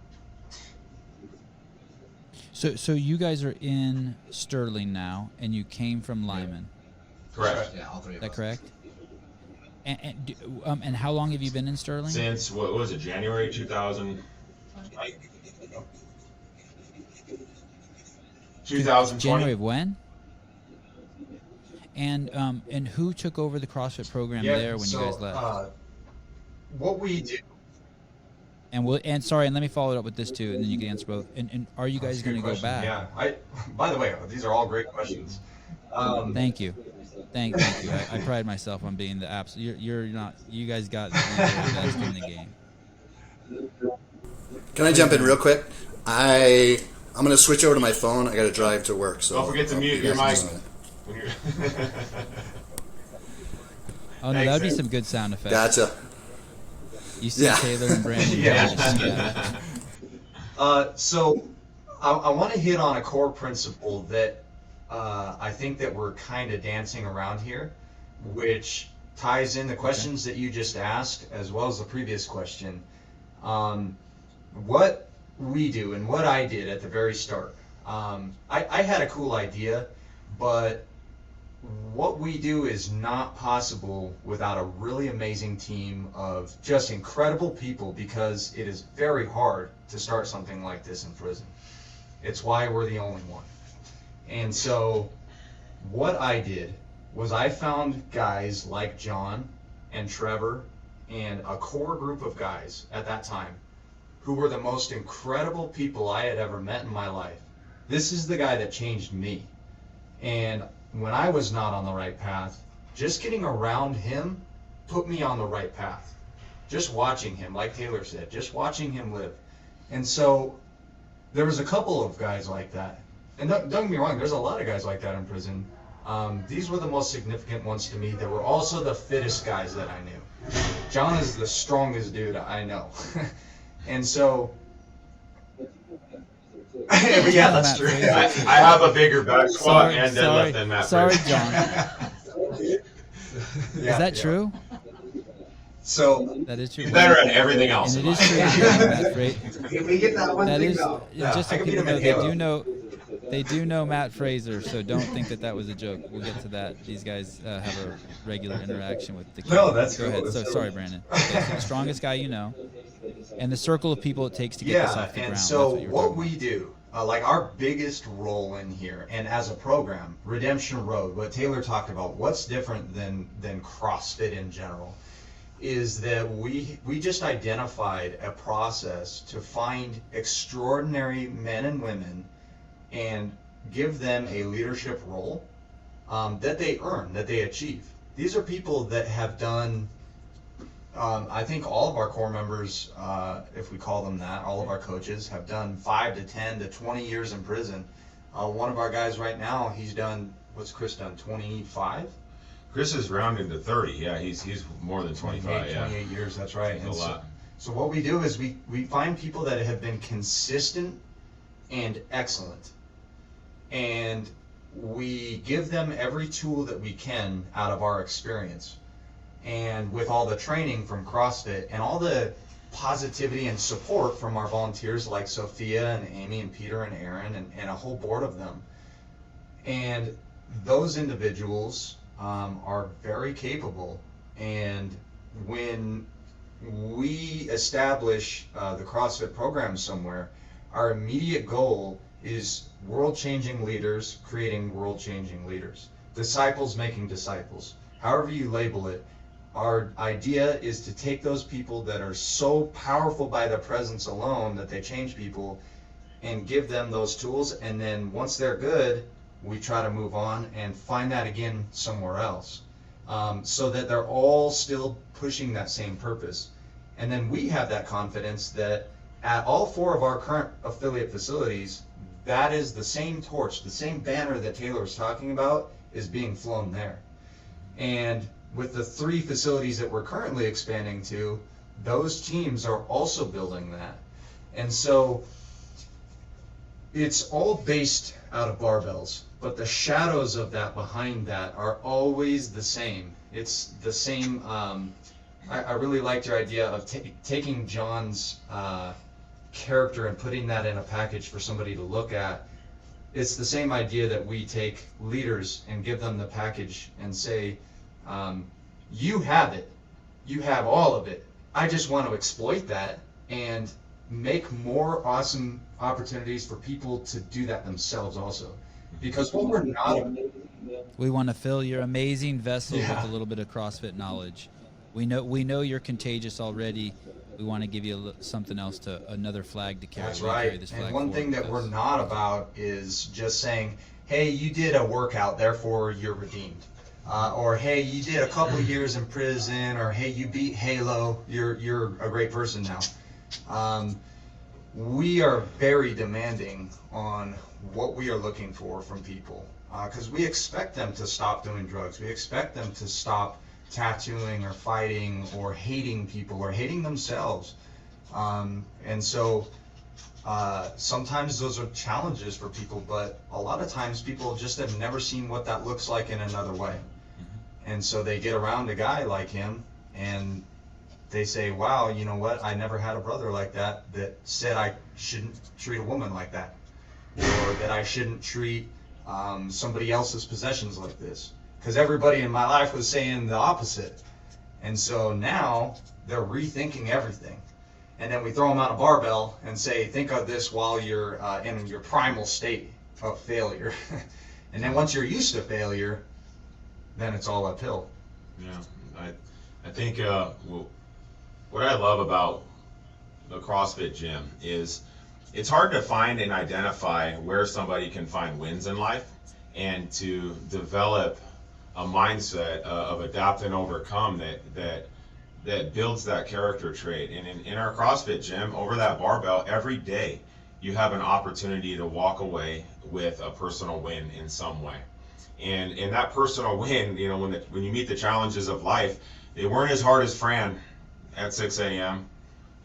So you guys are in Sterling now, and you came from Lyman. Correct. Yeah, all three Is of that us. correct? And how long have you been in Sterling? Since, what was it, January 2000? 2020. January of when? And who took over the CrossFit program there when you guys left? What we do. And let me follow it up with this too, and then you can answer both. And are you guys going to go back? Yeah. By the way, these are all great questions. Thank you. Thank you. I pride myself on being the absolute. You're not. You guys got the best in the game. Can I jump in real quick? I'm going to switch over to my phone. I got to drive to work. So Don't forget to mute your mic. When you're Oh no, that would be some good sound effects. Gotcha. You see Taylor and Brandon. Yeah. So I want to hit on a core principle that I think that we're kind of dancing around here, which ties in the questions that you just asked as well as the previous question. What we do and what I did at the very start. I had a cool idea, but what we do is not possible without a really amazing team of just incredible people, because it is very hard to start something like this in prison. It's why we're the only one. And so what I did was I found guys like John and Trevor and a core group of guys at that time who were the most incredible people I had ever met in my life. This is the guy that changed me. And when I was not on the right path, just getting around him put me on the right path. Just watching him, like Taylor said, just watching him live. And so there was a couple of guys like that. And don't get me wrong, there's a lot of guys like that in prison. These were the most significant ones to me. They were also the fittest guys that I knew. John is the strongest dude I know. And so, yeah, that's true. I have a bigger back squat and deadlift than Matt. Sorry, Fraser. John. Is that true? So that is true. He's better at everything else. And it is true, Matt Fraser. Can we get that one That thing is, though? just so I can people beat him know, at they do know Matt Fraser, so don't think that was a joke. We'll get to that. These guys have a regular interaction with the kids. No, that's Go cool. ahead. That's So cool. sorry, Brandon. Okay, so the strongest guy you know, and the circle of people it takes to get this Yeah, off the and ground. so That's you were what talking we do, like our biggest role in here, and as a program, Redemption Road, what Taylor talked about, what's different than CrossFit in general, is that we just identified a process to find extraordinary men and women and give them a leadership role that they earn, that they achieve. These are people that have done, I think all of our core members, if we call them that, all of our coaches have done 5 to 10 to 20 years in prison. One of our guys right now, he's done, what's Chris done, 25? Chris is rounding to 30. Yeah, he's more than 25. 28 years, that's right. That's a lot. So what we do is we find people that have been consistent and excellent. And we give them every tool that we can out of our experience. And with all the training from CrossFit and all the positivity and support from our volunteers like Sophia and Amy and Peter and Aaron and a whole board of them. And those individuals are very capable. And when we establish the CrossFit program somewhere, our immediate goal is world-changing leaders creating world-changing leaders. Disciples making disciples. However you label it, our idea is to take those people that are so powerful by their presence alone that they change people and give them those tools, and then once they're good, we try to move on and find that again somewhere else, so that they're all still pushing that same purpose. And then we have that confidence that at all 4 of our current affiliate facilities, that is the same torch, the same banner that Taylor was talking about is being flown there. And with the 3 facilities that we're currently expanding to, those teams are also building that. And so it's all based out of barbells, but the shadows of that behind that are always the same. It's the same. I really liked your idea of taking John's character and putting that in a package for somebody to look at. It's the same idea that we take leaders and give them the package and say, you have it. You have all of it. I just want to exploit that and make more awesome opportunities for people to do that themselves also. Because what we're not... We want to fill your amazing vessel Yeah. with a little bit of CrossFit knowledge. We know you're contagious already. We want to give you something else, another flag to carry. That's We carry right. this And flag one forward thing that with we're us. not about is just saying, hey, you did a workout, therefore you're redeemed. Or hey, you did a couple of years in prison, or hey, you beat Halo, you're a great person now. We are very demanding on what we are looking for from people, because we expect them to stop doing drugs. We expect them to stop tattooing or fighting or hating people or hating themselves. And so sometimes those are challenges for people, but a lot of times people just have never seen what that looks like in another way. And so they get around a guy like him and they say, wow, you know what, I never had a brother like that said I shouldn't treat a woman like that, or that I shouldn't treat somebody else's possessions like this, because everybody in my life was saying the opposite. And so now they're rethinking everything. and then we throw them on a barbell and say, think of this while you're in your primal state of failure. And then once you're used to failure, then it's all uphill. Yeah, I think what I love about the CrossFit gym is it's hard to find and identify where somebody can find wins in life and to develop a mindset of adapt and overcome that builds that character trait. And in our CrossFit gym, over that barbell, every day you have an opportunity to walk away with a personal win in some way. And that personal win, you know, when you meet the challenges of life, they weren't as hard as Fran at 6 a.m.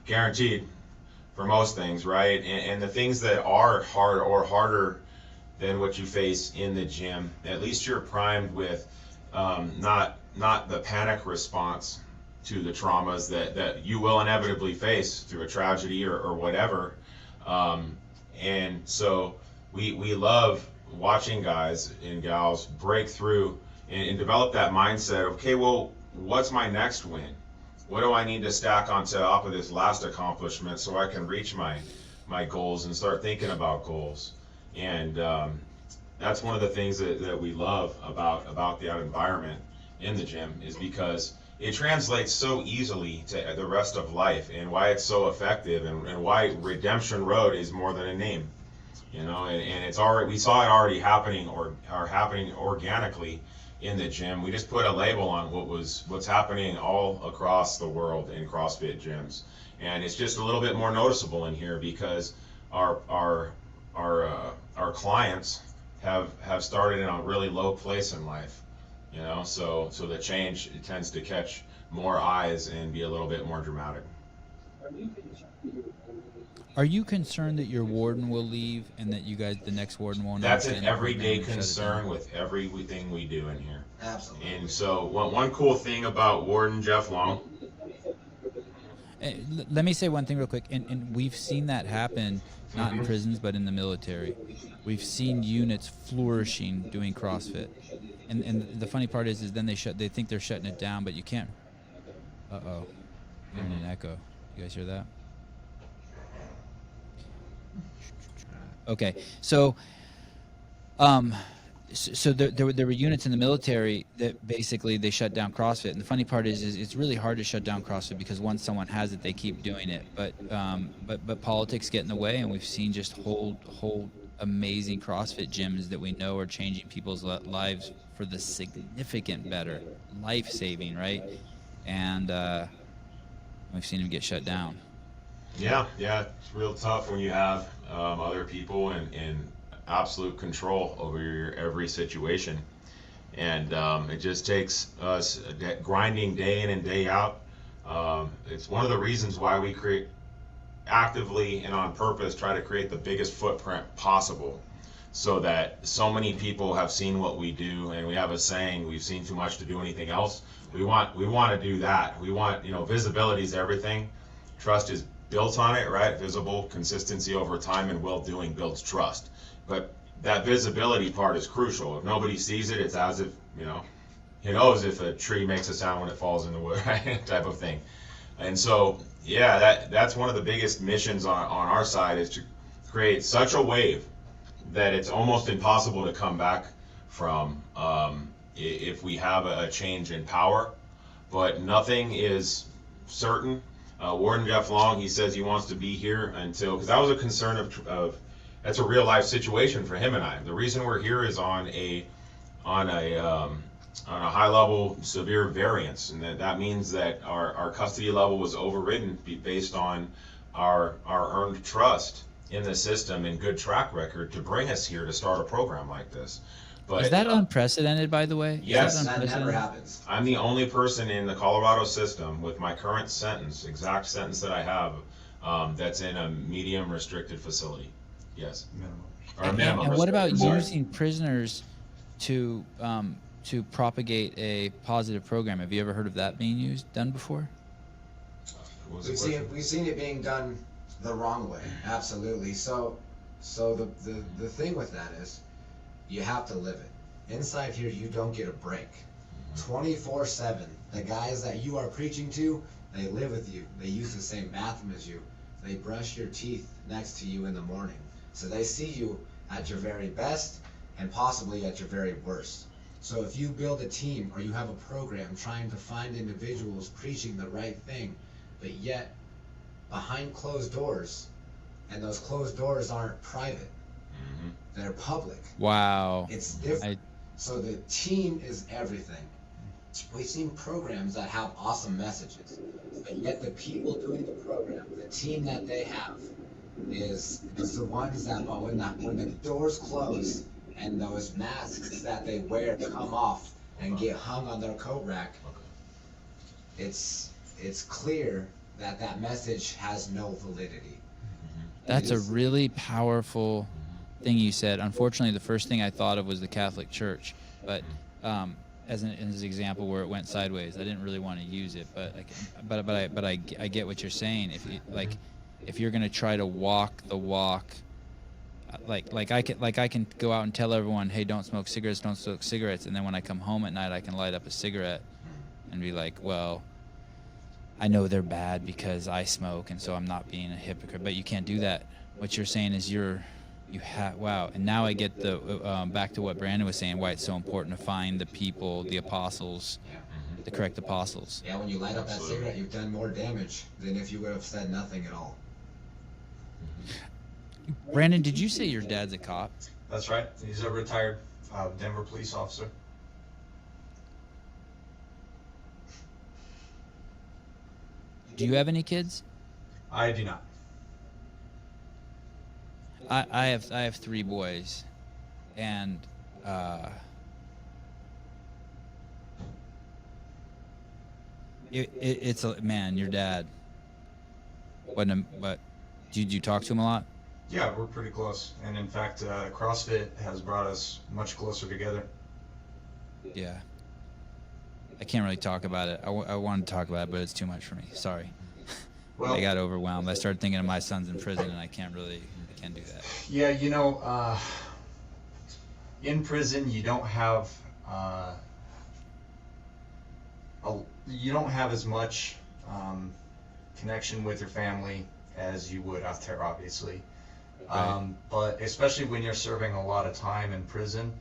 guaranteed for most things, right? And the things that are hard or harder than what you face in the gym, at least you're primed with not the panic response to the traumas that you will inevitably face through a tragedy or whatever. And so we love watching guys and gals break through and develop that mindset of, okay, well, what's my next win? What do I need to stack on top of this last accomplishment so I can reach my goals and start thinking about goals? And that's one of the things that we love about the environment in the gym, is because it translates so easily to the rest of life, and why it's so effective, and why Redemption Road is more than a name. You know, and it's already, we saw it already happening happening organically in the gym. We just put a label on what's happening all across the world in CrossFit gyms, and it's just a little bit more noticeable in here because our clients have started in a really low place in life, you know, so the change tends to catch more eyes and be a little bit more dramatic. Are you concerned that your warden will leave and that you guys, the next warden, won't? That's an everyday concern with everything we do in here. Absolutely. And so one cool thing about Warden Jeff Long. Let me say one thing real quick, and we've seen that happen, not in prisons, but in the military. We've seen units flourishing doing CrossFit, and the funny part is then they think they're shutting it down, but you can't. Uh-oh, you're in an echo. You guys hear that? Okay, so there were units in the military that basically they shut down CrossFit, and the funny part is it's really hard to shut down CrossFit because once someone has it, they keep doing it. But politics get in the way, and we've seen just whole amazing CrossFit gyms that we know are changing people's lives for the significant better, life-saving, right? And we've seen them get shut down. Yeah, it's real tough when you have other people in absolute control over your every situation, and it just takes us grinding day in and day out. It's one of the reasons why we actively and on purpose try to create the biggest footprint possible, so that so many people have seen what we do, and we have a saying, we've seen too much to do anything else. We want to do that. We want, visibility is everything. Trust is built on it, right? Visible, consistency over time, and well-doing builds trust. But that visibility part is crucial. If nobody sees it, it's as if, he knows if a tree makes a sound when it falls in the wood, right? Type of thing. And so, yeah, that's one of the biggest missions on our side, is to create such a wave that it's almost impossible to come back from if we have a change in power. But nothing is certain. Warden Jeff Long, he says he wants to be here until, because that was a concern of that's a real life situation for him and I. The reason we're here is on a high level severe variance, and that means that our custody level was overridden based on our earned trust in the system and good track record to bring us here to start a program like this. But is that unprecedented, by the way? Yes, that never happens. I'm the only person in the Colorado system with my current exact sentence that I have, that's in a medium restricted facility. Yes. Minimum. Or minimum. And what about Sorry. using prisoners to propagate a positive program? Have you ever heard of that being done before? We've seen it being done the wrong way. Absolutely. So the thing with that is, you have to live it. Inside here, you don't get a break. 24/7. The guys that you are preaching to, they live with you. They use the same bathroom as you. They brush your teeth next to you in the morning. So they see you at your very best and possibly at your very worst. So if you build a team or you have a program trying to find individuals preaching the right thing, but yet behind closed doors, and those closed doors aren't private, they're public. Wow. It's different. So the team is everything. We've seen programs that have awesome messages, but yet the people doing the program, the team that they have, is the ones that when the doors close and those masks that they wear come off and get hung on their coat rack, it's clear that that message has no validity. That's a really powerful thing you said. Unfortunately, the first thing I thought of was the Catholic Church, but as an example where it went sideways, I didn't really want to use it, but I get what you're saying. If you're gonna try to walk the walk, like I can go out and tell everyone, hey, don't smoke cigarettes, and then when I come home at night, I can light up a cigarette and be like, well, I know they're bad because I smoke, and so I'm not being a hypocrite. But you can't do that. What you're saying is wow. And now I get the back to what Brandon was saying, why it's so important to find the people, the apostles, the correct apostles. Yeah, when you light up that cigarette, you've done more damage than if you would have said nothing at all. Brandon, did you say your dad's a cop? That's right. He's a retired Denver police officer. Do you have any kids? I do not. I have 3 boys, and it's a man. Your dad. But did you talk to him a lot? Yeah, we're pretty close, and in fact, CrossFit has brought us much closer together. Yeah. I can't really talk about it. I wanted to talk about it, but it's too much for me. Sorry. Well, I got overwhelmed. I started thinking of my son's in prison, and I can't do that. Yeah, in prison you don't have as much connection with your family as you would out there, obviously. Right. But especially when you're serving a lot of time in prison,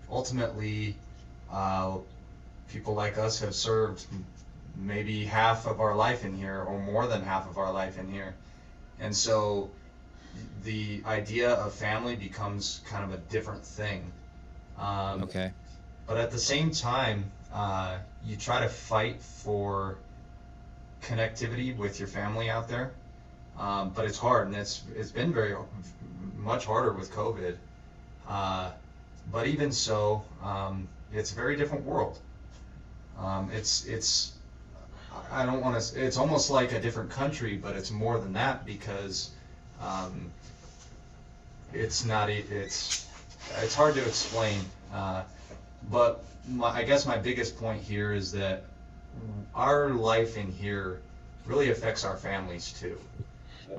ultimately, people like us have served maybe half of our life in here, or more than half of our life in here, and so the idea of family becomes kind of a different thing. Okay. But at the same time, you try to fight for connectivity with your family out there, but it's hard, and it's been much harder with COVID. But even so, it's a very different world. I don't want to. It's almost like a different country, but it's more than that because it's not. It's hard to explain. But I guess my biggest point here is that our life in here really affects our families too.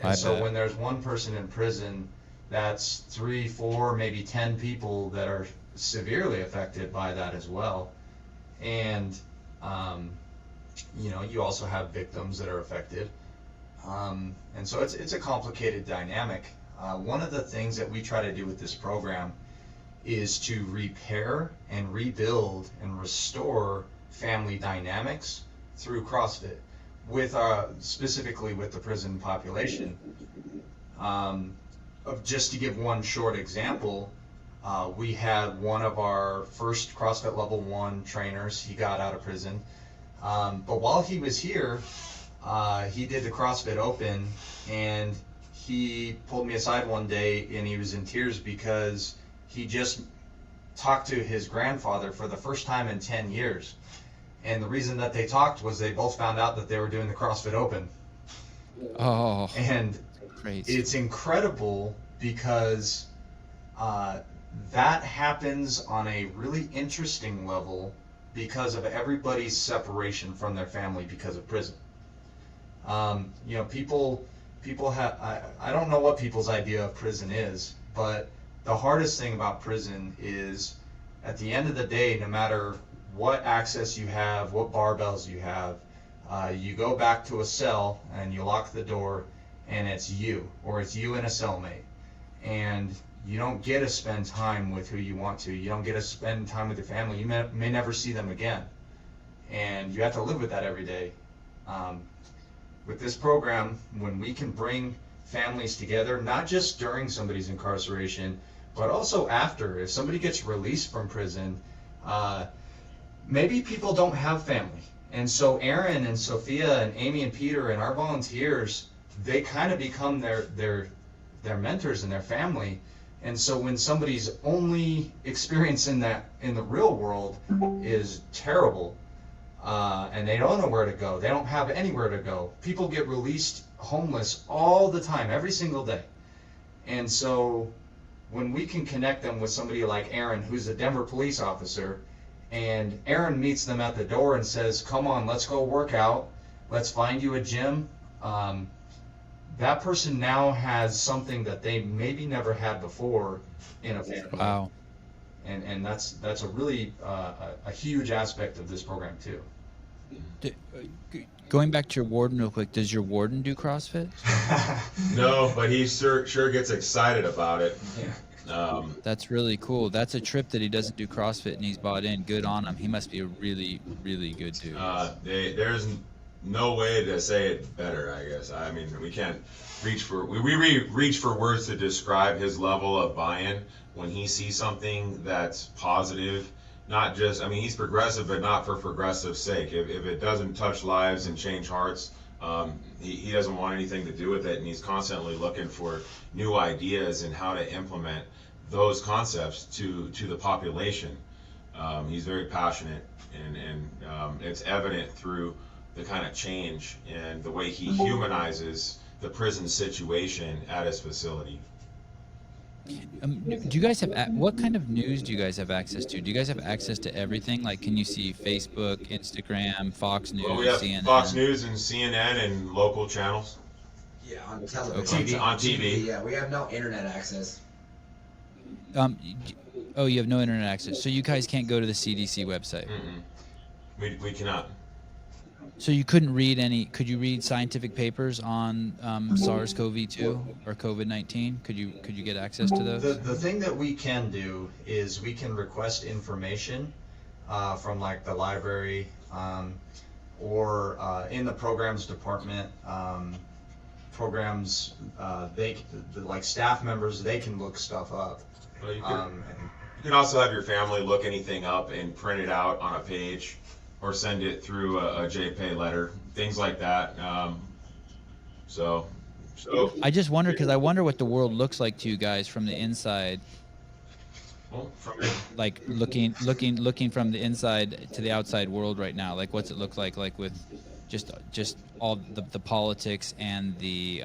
And so when there's one person in prison, that's 3, 4, maybe 10 people that are severely affected by that as well. And you also have victims that are affected. And so it's a complicated dynamic. One of the things that we try to do with this program is to repair and rebuild and restore family dynamics through CrossFit, specifically with the prison population. Just to give one short example, we had one of our first CrossFit Level 1 trainers. He got out of prison. But while he was here, he did the CrossFit Open, and he pulled me aside one day, and he was in tears because he just talked to his grandfather for the first time in 10 years. And the reason that they talked was they both found out that they were doing the CrossFit Open. Oh. And great. It's incredible because that happens on a really interesting level because of everybody's separation from their family because of prison. People have, I don't know what people's idea of prison is, but the hardest thing about prison is at the end of the day, no matter what access you have, what barbells you have. You go back to a cell and you lock the door, and it's you, or it's you and a cellmate. And you don't get to spend time with who you want to. You don't get to spend time with your family. You may never see them again. And you have to live with that every day. With this program, when we can bring families together, not just during somebody's incarceration, but also after. If somebody gets released from prison, maybe people don't have family. And so Aaron and Sophia and Amy and Peter and our volunteers, they kind of become their mentors and their family. And so when somebody's only experiencing that in the real world is terrible, and they don't know where to go, they don't have anywhere to go. People get released homeless all the time, every single day. And so when we can connect them with somebody like Aaron, who's a Denver police officer, and Aaron meets them at the door and says, come on, let's go work out, let's find you a gym. That person now has something that they maybe never had before in a family. Wow. And that's a really a huge aspect of this program too. Going back to your warden real quick, does your warden do CrossFit? No, but he sure gets excited about it. Yeah. That's really cool. That's a trip that he doesn't do CrossFit and he's bought in. Good on him. He must be a really, really good dude. There's no way to say it better, I guess. I mean, we can't reach for reach for words to describe his level of buy-in when he sees something that's positive. Not just, I mean, he's progressive, but not for progressive's sake. If it doesn't touch lives and change hearts, he doesn't want anything to do with it, and he's constantly looking for new ideas and how to implement those concepts to the population. He's very passionate, and it's evident through the kind of change and the way he humanizes the prison situation at his facility. Do you guys have, what kind of news do you guys have access to? Do you guys have access to everything? Like, can you see Facebook, Instagram, Fox News, Well, we have CNN? Fox News and CNN and local channels. Yeah, on television. On TV. Yeah, we have no internet access. Oh, you have no internet access. So you guys can't go to the CDC website. We cannot. So you couldn't read could you read scientific papers on SARS-CoV-2 or COVID-19? Could you get access to those? The thing that we can do is we can request information from like the library or in the programs department. Programs, like staff members, they can look stuff up. Well, you can also have your family look anything up and print it out on a page, or send it through a JPay letter, things like that. So I just wonder, because I wonder what the world looks like to you guys from the inside. well, Like looking from the inside to the outside world right now. Like, what's it look like with just all the politics and the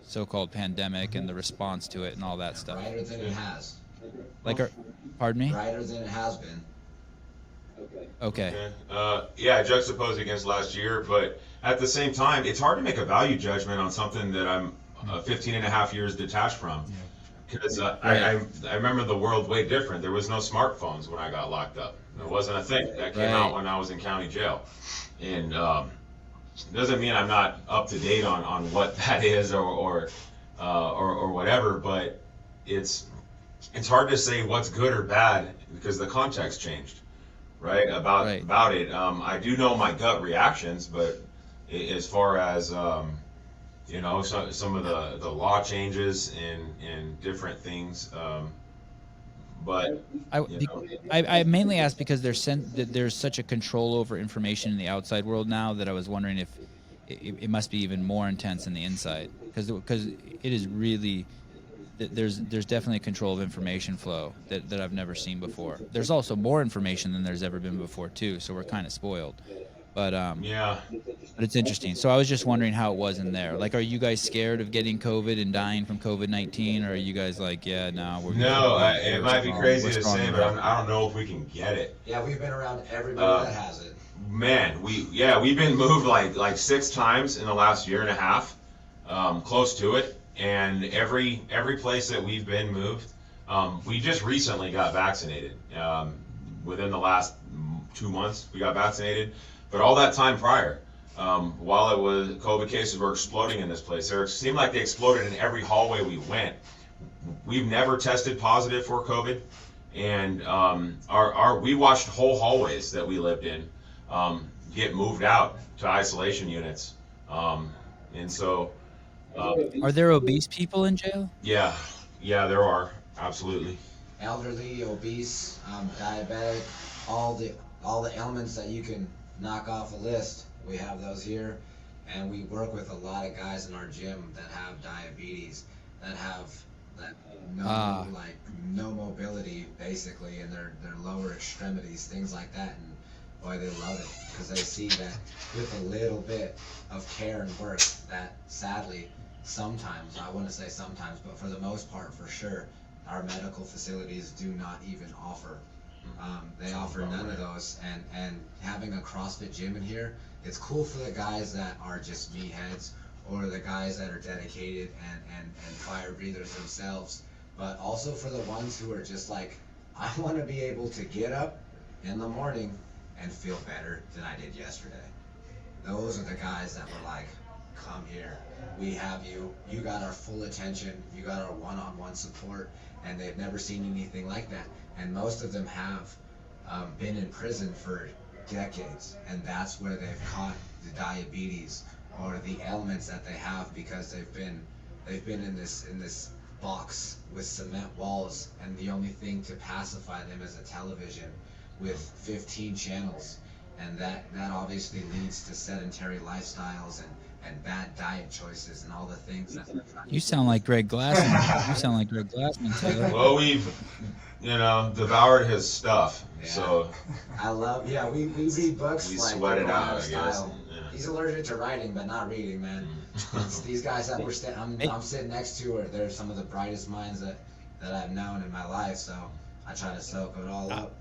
so-called pandemic and the response to it and all that stuff. Brighter than it has. Like, pardon me? Brighter than it has been. Okay. Yeah, juxtaposed against last year, but at the same time, it's hard to make a value judgment on something that I'm 15 and a half years detached from. Because I remember the world way different. There was no smartphones when I got locked up. It wasn't a thing. That came out when I was in county jail. And it doesn't mean I'm not up to date on what that is or whatever, but it's hard to say what's good or bad because the context changed. Right about it. I do know my gut reactions, but as far as some of the law changes and different things, but I mainly asked because there's such a control over information in the outside world now that I was wondering if it must be even more intense in the inside, because it is really. There's definitely a control of information flow that I've never seen before. There's also more information than there's ever been before too, so we're kind of spoiled. But yeah. But it's interesting. So I was just wondering how it was in there. Like, are you guys scared of getting COVID and dying from COVID-19, or are you guys like, yeah, no, we're no? It might be crazy to say, but I don't know if we can get it. Yeah, we've been around everybody that has it. Man, we've been moved like 6 times in the last year and a half, close to it. And every place that we've been moved, We just recently got vaccinated. Within the last 2 months, we got vaccinated. But all that time prior, while it was COVID cases were exploding in this place, it seemed like they exploded in every hallway we went. We've never tested positive for COVID, and we watched whole hallways that we lived in get moved out to isolation units, and so. Are there obese people in jail? Yeah, there are, absolutely. Elderly, obese, diabetic, all the ailments that you can knock off a list, we have those here. And we work with a lot of guys in our gym that have diabetes, that have no mobility basically in their lower extremities, things like that. And boy, they love it because they see that with a little bit of care and work that sadly sometimes, I wouldn't say sometimes, but for the most part, for sure, our medical facilities do not even offer. They offer none of those, and having a CrossFit gym in here, it's cool for the guys that are just meatheads or the guys that are dedicated and fire breathers themselves, but also for the ones who are just like, I want to be able to get up in the morning and feel better than I did yesterday. Those are the guys that were like, come here, we have you, you got our full attention, you got our one-on-one support, and they've never seen anything like that. And most of them have been in prison for decades, and that's where they've caught the diabetes or the ailments that they have, because they've been in this box with cement walls, and the only thing to pacify them is a television with 15 channels, and that obviously leads to sedentary lifestyles and bad diet choices and all the things that You sound like Greg Glassman. You sound like Greg Glassman, Taylor. Well, we've, devoured his stuff, Yeah. So. I love, we read books We like sweat it out, I Bravado guess. style. Yeah. He's allergic to writing, but not reading, man. It's these guys that I'm sitting next to, they're some of the brightest minds that I've known in my life, so I try to soak it all up.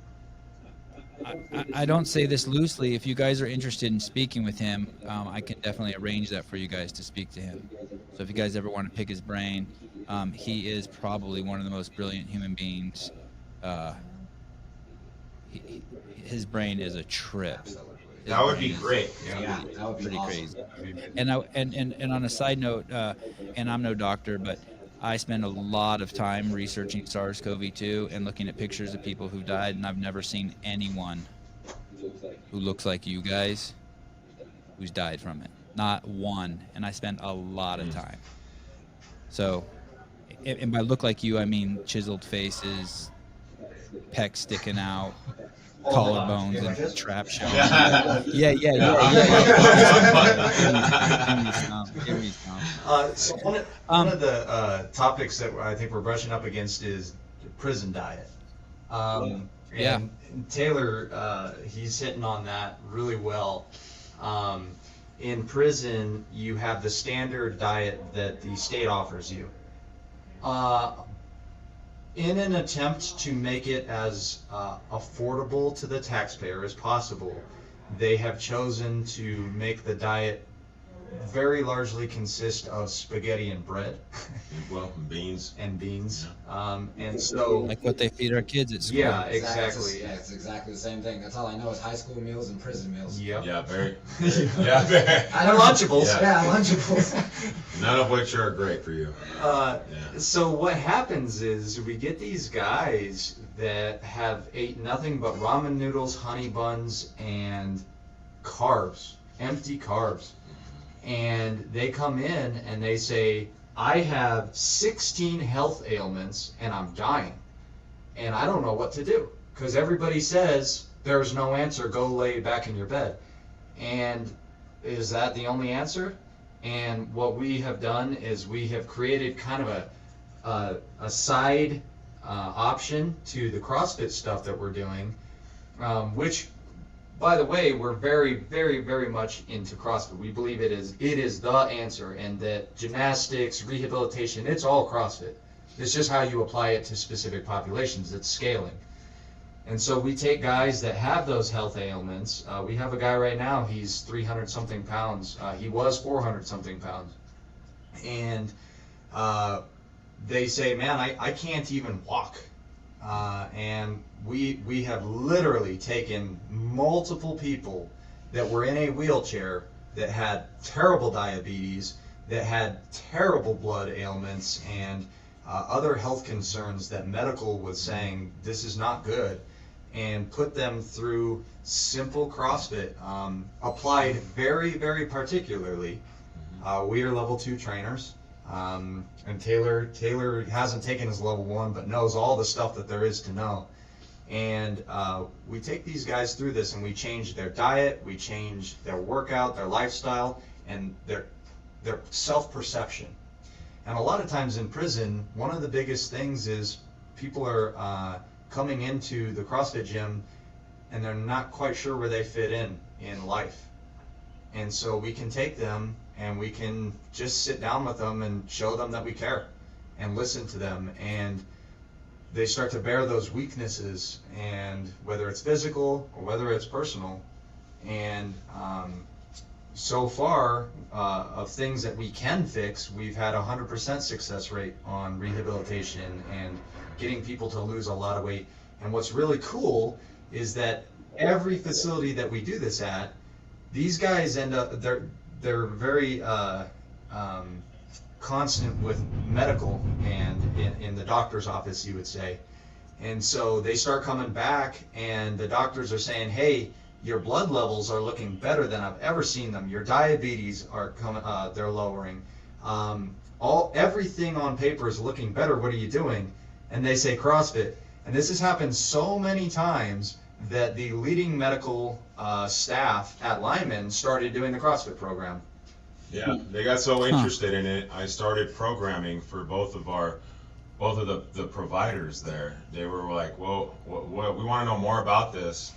I don't say this loosely. If you guys are interested in speaking with him, I can definitely arrange that for you guys to speak to him. So if you guys ever want to pick his brain, he is probably one of the most brilliant human beings. His brain is a trip. That would be great. Yeah, that would be pretty awesome. crazy. And on a side note, and I'm no doctor, but I spend a lot of time researching SARS-CoV-2 and looking at pictures of people who died, and I've never seen anyone who looks like you guys who's died from it. Not one. And I spent a lot of time. So, and by look like you, I mean chiseled faces, pecs sticking out, collarbones and trap showing. Yeah. Give me some. So one of the topics that I think we're brushing up against is the prison diet. Yeah. And Taylor, he's hitting on that really well. In prison, you have the standard diet that the state offers you. In an attempt to make it as affordable to the taxpayer as possible, they have chosen to make the diet very largely consist of spaghetti and bread. Well, beans. And beans. And so, Like what they feed our kids at school. yeah, exactly. Yeah, it's exactly the same thing. That's all I know is high school meals and prison meals. Yep. Yeah, very. Yeah, very. And Lunchables. Yeah, Lunchables. None of which are great for you. So what happens is we get these guys that have ate nothing but ramen noodles, honey buns, and carbs, empty carbs. And they come in and they say, I have 16 health ailments and I'm dying. And I don't know what to do. Because everybody says, there's no answer, go lay back in your bed. And is that the only answer? And what we have done is we have created kind of a side option to the CrossFit stuff that we're doing, which, by the way, we're very, very, very much into CrossFit. We believe it is the answer, and that gymnastics, rehabilitation, it's all CrossFit. It's just how you apply it to specific populations. It's scaling. And so we take guys that have those health ailments. We have a guy right now, he's 300 something pounds. He was 400 something pounds. And they say, man, I can't even walk. And we have literally taken multiple people that were in a wheelchair that had terrible diabetes, that had terrible blood ailments, and other health concerns that medical was saying this is not good, and put them through simple CrossFit, applied very, very particularly. We are level 2 trainers, and Taylor hasn't taken his level 1, but knows all the stuff that there is to know. And we take these guys through this, and we change their diet, we change their workout, their lifestyle, and their self-perception. And a lot of times in prison, one of the biggest things is people are coming into the CrossFit gym and they're not quite sure where they fit in life. And so we can take them and we can just sit down with them and show them that we care and listen to them, and they start to bear those weaknesses, and whether it's physical or whether it's personal. And so far, of things that we can fix, we've had 100% success rate on rehabilitation and getting people to lose a lot of weight. And what's really cool is that every facility that we do this at, these guys end up, they're very constant with medical and in the doctor's office, you would say. And so they start coming back, and the doctors are saying, hey, your blood levels are looking better than I've ever seen them. Your diabetes are coming, they're lowering. Everything on paper is looking better. What are you doing? And they say CrossFit. And this has happened so many times that the leading medical staff at Lyman started doing the CrossFit program. Yeah, they got so interested in it. I started programming for both of the providers there. They were like, "Whoa, we want to know more about this."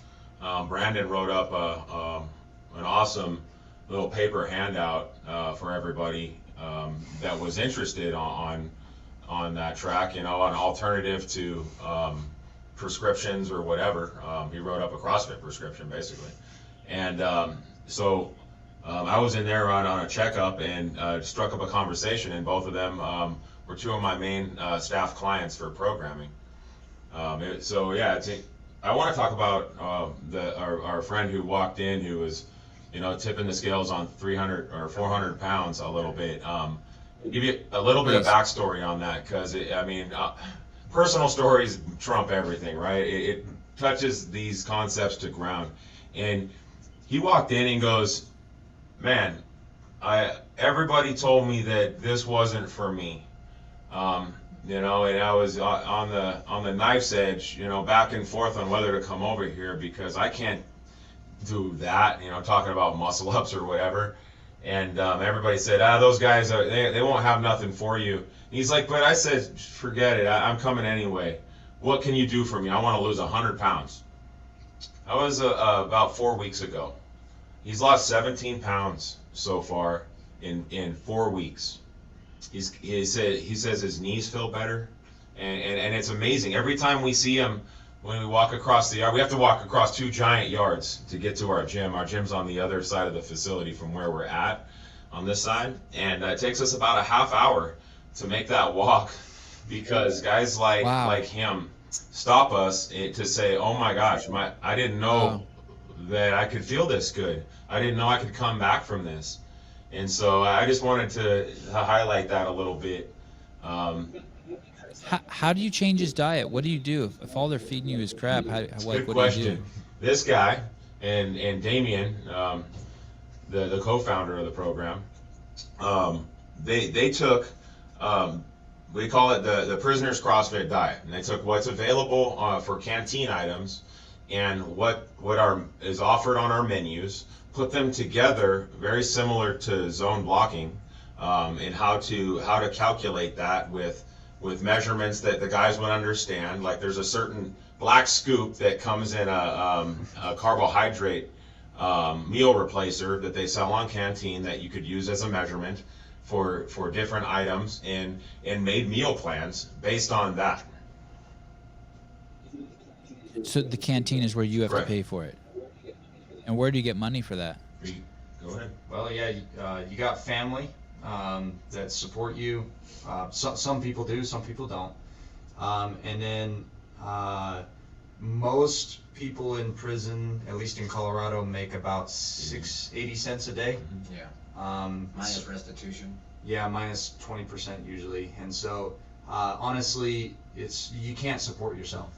Brandon wrote up an awesome little paper handout for everybody that was interested on that track. You know, an alternative to prescriptions or whatever. He wrote up a CrossFit prescription basically, and so. I was in there on a checkup and struck up a conversation, and both of them were two of my main staff clients for programming. So yeah, I want to talk about our friend who walked in, who was, tipping the scales on 300 or 400 pounds a little bit. Give you a little bit of backstory on that, because personal stories trump everything, right? It touches these concepts to ground. And he walked in and goes, man, everybody told me that this wasn't for me, and I was on the knife's edge, back and forth on whether to come over here, because I can't do that, talking about muscle ups or whatever. And everybody said, those guys they won't have nothing for you. And he's like, but I said, forget it, I'm coming anyway. What can you do for me? I want to lose 100 pounds. That was about 4 weeks ago. He's lost 17 pounds so far in 4 weeks. He says his knees feel better, and it's amazing. Every time we see him, when we walk across the yard, we have to walk across 2 giant yards to get to our gym. Our gym's on the other side of the facility from where we're at, on this side, and it takes us about a half hour to make that walk, because guys like him stop us to say, oh my gosh, I didn't know that I could feel this good. I didn't know I could come back from this. And so I just wanted to highlight that a little bit. How do you change his diet? What do you do if all they're feeding you is crap? Good question. Do you do? This guy and Damien, the co-founder of the program, they took, we call it the prisoner's CrossFit diet, and they took what's available for canteen items and what is offered on our menus, put them together very similar to zone blocking, and how to calculate that with measurements that the guys would understand. Like, there's a certain black scoop that comes in a carbohydrate meal replacer that they sell on Canteen that you could use as a measurement for different items, and made meal plans based on that. So the canteen is where you have to pay for it. And where do you get money for that? Go ahead. Well, yeah, you got family that support you. Some people do, some people don't. And then most people in prison, at least in Colorado, make about 80 cents a day. Yeah. Minus restitution. Yeah, minus 20% usually. And so, honestly, you can't support yourself.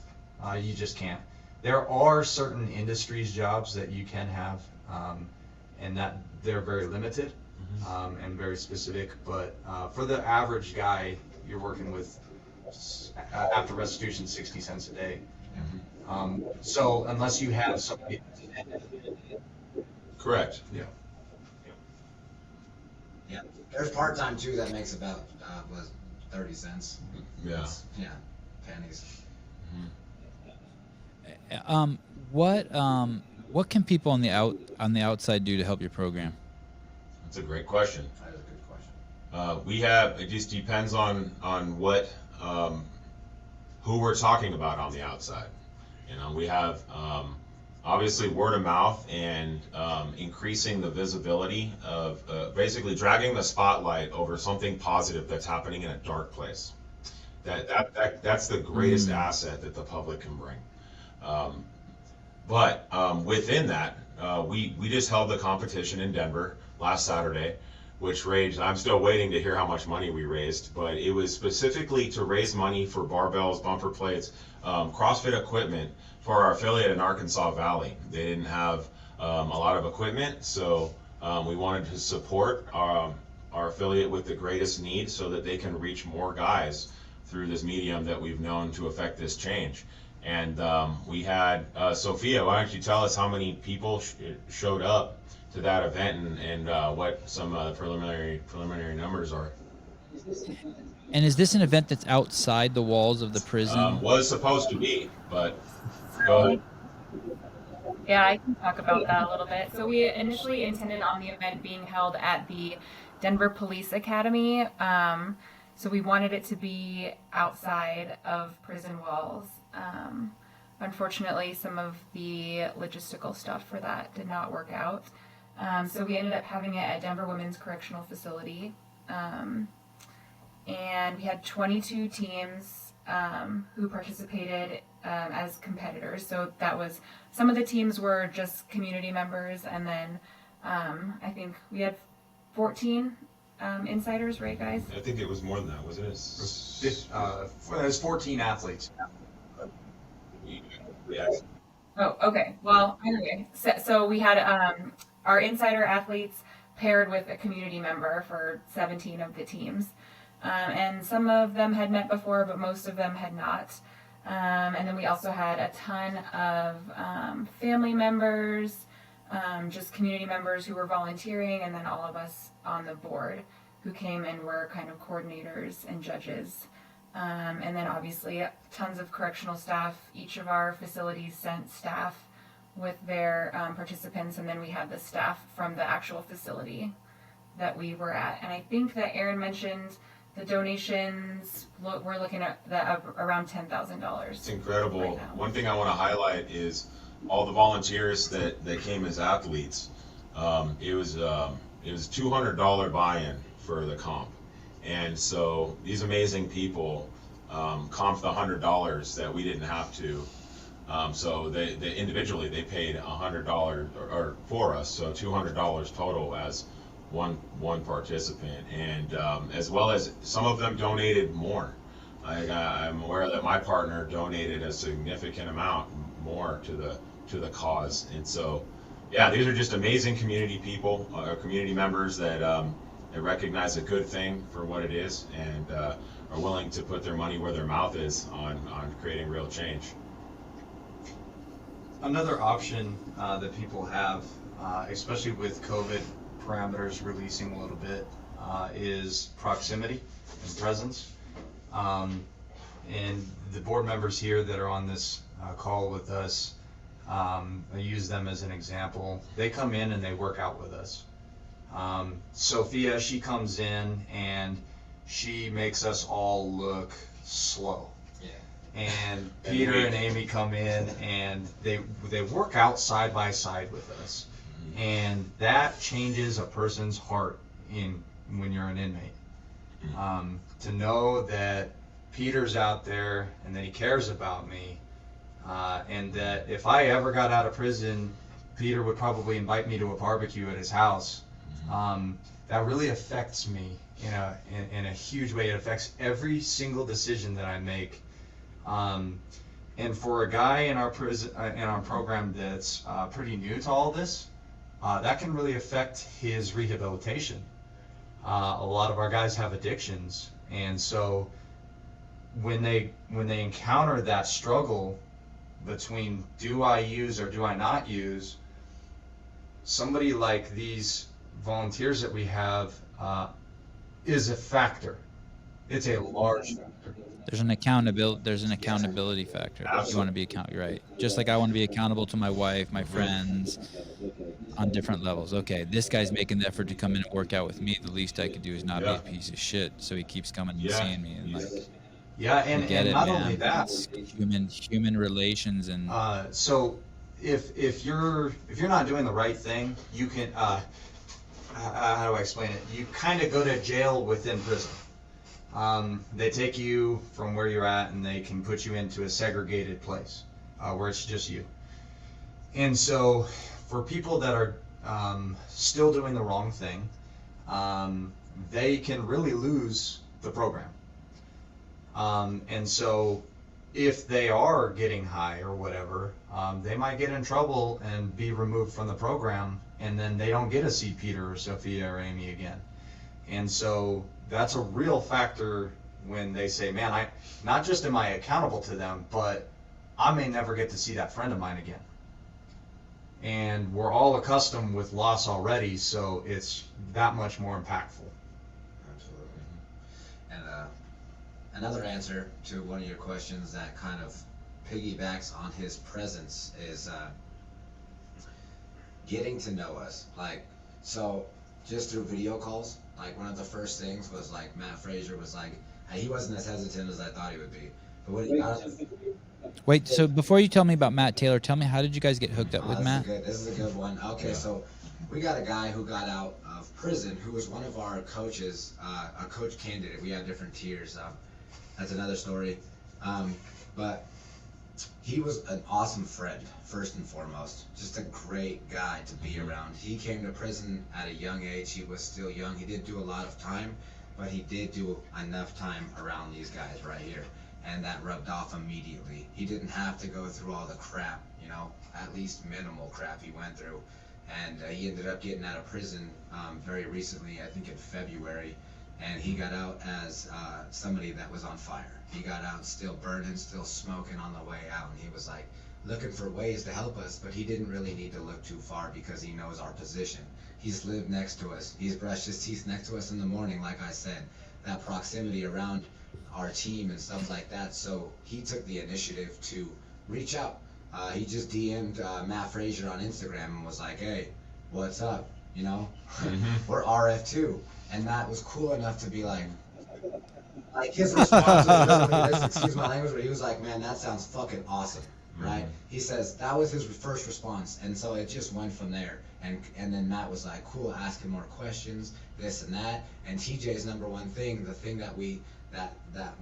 You just can't. There are certain industries jobs that you can have, and that they're very limited and very specific. But for the average guy, you're working with after restitution 60 cents a day. So unless you have somebody. Correct. Yeah. Yeah. There's part-time too that makes about 30 cents. Yeah. Yeah. Pennies. What can people on the outside do to help your program? That's a great question. That is a good question. It just depends on what, who we're talking about on the outside. You know, we have, obviously word of mouth and increasing the visibility of basically dragging the spotlight over something positive that's happening in a dark place. That's the greatest asset that the public can bring. But within that, we just held the competition in Denver last Saturday, which raised, I'm still waiting to hear how much money we raised, but it was specifically to raise money for barbells, bumper plates, CrossFit equipment for our affiliate in Arkansas Valley. They didn't have a lot of equipment, so we wanted to support our affiliate with the greatest need so that they can reach more guys through this medium that we've known to affect this change. And we had Sophia, why don't you tell us how many people showed up to that event and what some preliminary numbers are. And is this an event that's outside the walls of the prison? Was supposed to be, but go ahead. Yeah, I can talk about that a little bit. So we initially intended on the event being held at the Denver Police Academy. So we wanted it to be outside of prison walls. Unfortunately, some of the logistical stuff for that did not work out. So we ended up having it at Denver Women's Correctional Facility. And we had 22 teams who participated as competitors. So that was, some of the teams were just community members, and then I think we had 14 insiders, right, guys? I think it was more than that, wasn't it? It was 14 athletes. Yeah. Oh, okay. Well, anyway, so we had our insider athletes paired with a community member for 17 of the teams. And some of them had met before, but most of them had not. And then we also had a ton of family members, just community members who were volunteering, and then all of us on the board who came and were kind of coordinators and judges. And then obviously tons of correctional staff. Each of our facilities sent staff with their participants, and then we had the staff from the actual facility that we were at. And I think that Aaron mentioned the donations, we're looking at around $10,000. It's incredible. Right now. One thing I want to highlight is all the volunteers that came as athletes. It was $200 buy-in for the comp. And so these amazing people comped the $100 that we didn't have to. So they individually they paid $100 or for us, so $200 total as one participant, and as well as some of them donated more. I'm aware that my partner donated a significant amount more to the cause, and so yeah, these are just amazing community people, community members that recognize a good thing for what it is, and are willing to put their money where their mouth is on creating real change. Another option that people have, especially with COVID parameters releasing a little bit, is proximity and presence. And the board members here that are on this call with us, I use them as an example. They come in and they work out with us. Sophia, she comes in and she makes us all look slow. And Peter and Amy come in and they work out side by side with us, and that changes a person's heart in when you're an inmate. To know that Peter's out there and that he cares about me, and that if I ever got out of prison, Peter would probably invite me to a barbecue at his house. That really affects me in a huge way. It affects every single decision that I make. And for a guy in our prison, in our program that's pretty new to all this, that can really affect his rehabilitation. A lot of our guys have addictions, and so when they encounter that struggle between do I use or do I not use, somebody like these volunteers that we have is a factor. It's a large factor. There's an accountability factor. Absolutely. You want to be accountable, right? Just like I want to be accountable to my wife, my friends, on different levels. Okay, this guy's making the effort to come in and work out with me. The least I could do is not be a piece of shit. So he keeps coming and seeing me, and and get it, not man. only that, It's human relations, and so if you're not doing the right thing, you can how do I explain it? You kind of go to jail within prison. They take you from where you're at and they can put you into a segregated place where it's just you. And so for people that are still doing the wrong thing, they can really lose the program. And so if they are getting high or whatever, they might get in trouble and be removed from the program, and then they don't get to see Peter or Sophia or Amy again. And so that's a real factor when they say, man, I not just am I accountable to them, but I may never get to see that friend of mine again. And we're all accustomed with loss already, so it's that much more impactful. Absolutely. And another answer to one of your questions that kind of piggybacks on his presence is getting to know us. Like, so just through video calls, like one of the first things was like Matt Frazier was like, he wasn't as hesitant as I thought he would be. But when he got wait. So before you tell me about Matt Taylor, tell me, how did you guys get hooked up with Matt? This is a good one. Okay, so we got a guy who got out of prison who was one of our coaches, a coach candidate. We have different tiers. That's another story. But he was an awesome friend, first and foremost. Just a great guy to be around. He came to prison at a young age. He was still young. He didn't do a lot of time, but he did do enough time around these guys right here. And that rubbed off immediately. He didn't have to go through all the crap, at least minimal crap he went through. And he ended up getting out of prison very recently, I think in February. And he got out as somebody that was on fire. He got out still burning, still smoking on the way out. And he was like looking for ways to help us, but he didn't really need to look too far because he knows our position. He's lived next to us. He's brushed his teeth next to us in the morning, like I said. That proximity around our team and stuff like that. So he took the initiative to reach out. He just DM'd Matt Frazier on Instagram and was like, hey, what's up? We're RF2. And Matt was cool enough to be like his response was, excuse my language, but he was like, man, that sounds fucking awesome, right? He says that was his first response, and so it just went from there. And then Matt was like, cool, asking more questions, this and that. And TJ's number one thing, the thing that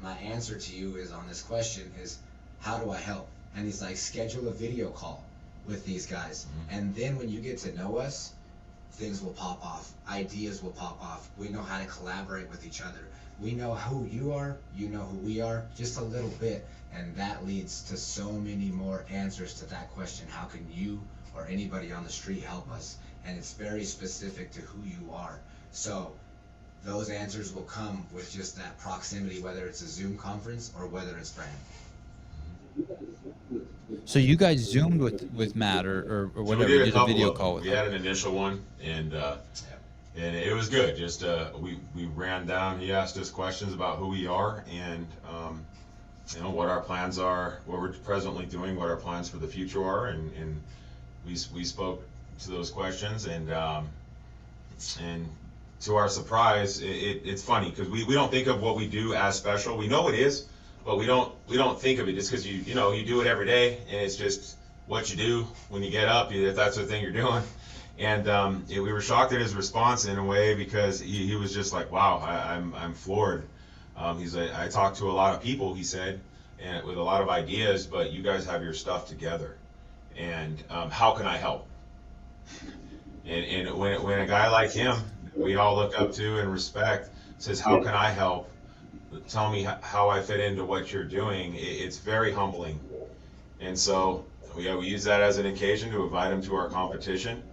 my answer to you is on this question is, how do I help? And he's like, schedule a video call with these guys. And then when you get to know us, things will pop off, ideas will pop off. We know how to collaborate with each other. We know who you are, you know who we are, just a little bit. And that leads to so many more answers to that question. How can you or anybody on the street help us? And it's very specific to who you are. So those answers will come with just that proximity, whether it's a Zoom conference or whether it's brand. So you guys Zoomed with Matt or whatever, So we did a video call with We him. had an initial one, and it was good. Just we ran down. He asked us questions about who we are and what our plans are, what we're presently doing, what our plans for the future are, and we spoke to those questions, and to our surprise, it's funny because we don't think of what we do as special. We know it is, but we don't think of it just because you do it every day, and it's just what you do when you get up, if that's the thing you're doing. And we were shocked at his response in a way, because he was just like, wow, I'm floored. He's like, I talk to a lot of people, he said, and with a lot of ideas, but you guys have your stuff together. And how can I help? And when a guy like him, we all look up to and respect, says, how can I help? Tell me how I fit into what you're doing. It's very humbling. And so we use that as an occasion to invite him to our competition.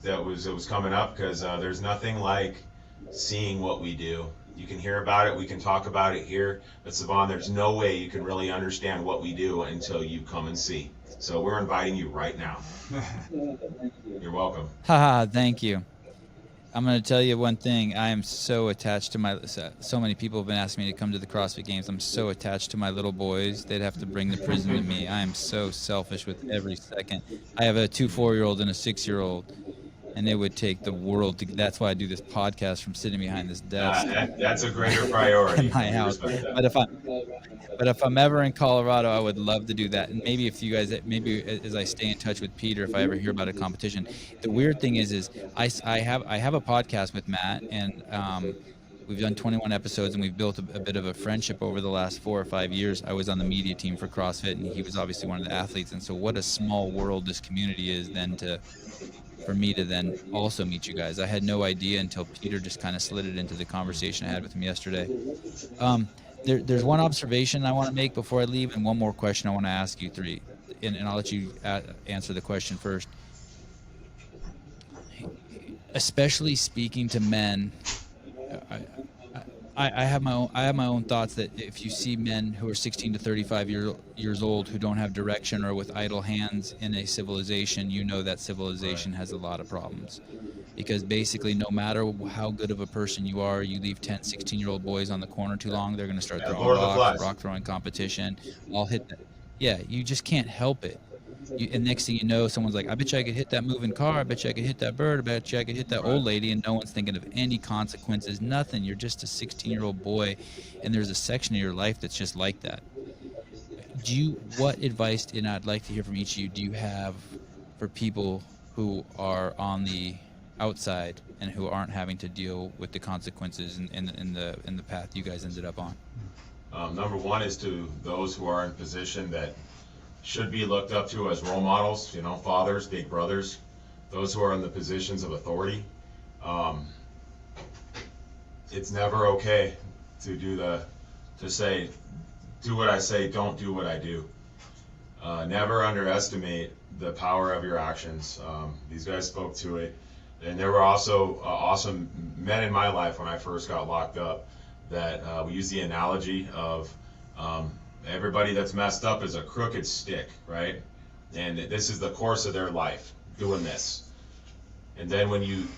It was coming up, because there's nothing like seeing what we do. You can hear about it, we can talk about it here, but Sevan, there's no way you can really understand what we do until you come and see. So we're inviting you right now. You're welcome. Haha, thank you. I'm going to tell you one thing. I am so attached to so many people have been asking me to come to the CrossFit Games. I'm so attached to my little boys. They'd have to bring the prison to me. I am so selfish with every second. I have a 2 4-year-old and a 6-year-old, and it would take the world to. That's why I do this podcast from sitting behind this desk. That's a greater priority in my house. But if I'm ever in Colorado, I would love to do that. And maybe if you guys, maybe as I stay in touch with Peter, if I ever hear about a competition. The weird thing is I have a podcast with Matt, and we've done 21 episodes, and we've built a bit of a friendship over the last 4 or 5 years. I was on the media team for CrossFit, and he was obviously one of the athletes. And so what a small world this community is then for me to then also meet you guys. I had no idea until Peter just kind of slid it into the conversation I had with him yesterday. There's one observation I want to make before I leave, and one more question I want to ask you three, and I'll let you answer the question first. Especially speaking to men, I have my own thoughts that if you see men who are 16 to 35 years old who don't have direction or with idle hands in a civilization, you know that civilization has a lot of problems. Because basically, no matter how good of a person you are, you leave 10, 16-year-old boys on the corner too long, they're going to start throwing rocks, rock throwing competition. I'll hit that. Yeah, you just can't help it. And next thing you know, someone's like, I bet you I could hit that moving car. I bet you I could hit that bird. I bet you I could hit that old lady. And no one's thinking of any consequences, nothing. You're just a 16-year-old boy, and there's a section of your life that's just like that. What advice, and I'd like to hear from each of you, do you have for people who are on the outside and who aren't having to deal with the consequences in the path you guys ended up on? Number one is to those who are in position that should be looked up to as role models, fathers, big brothers, those who are in the positions of authority. It's never okay to say, do what I say, don't do what I do. Never underestimate the power of your actions. These guys spoke to it. And there were also awesome men in my life when I first got locked up that we use the analogy of everybody that's messed up is a crooked stick, right? And this is the course of their life, doing this. And then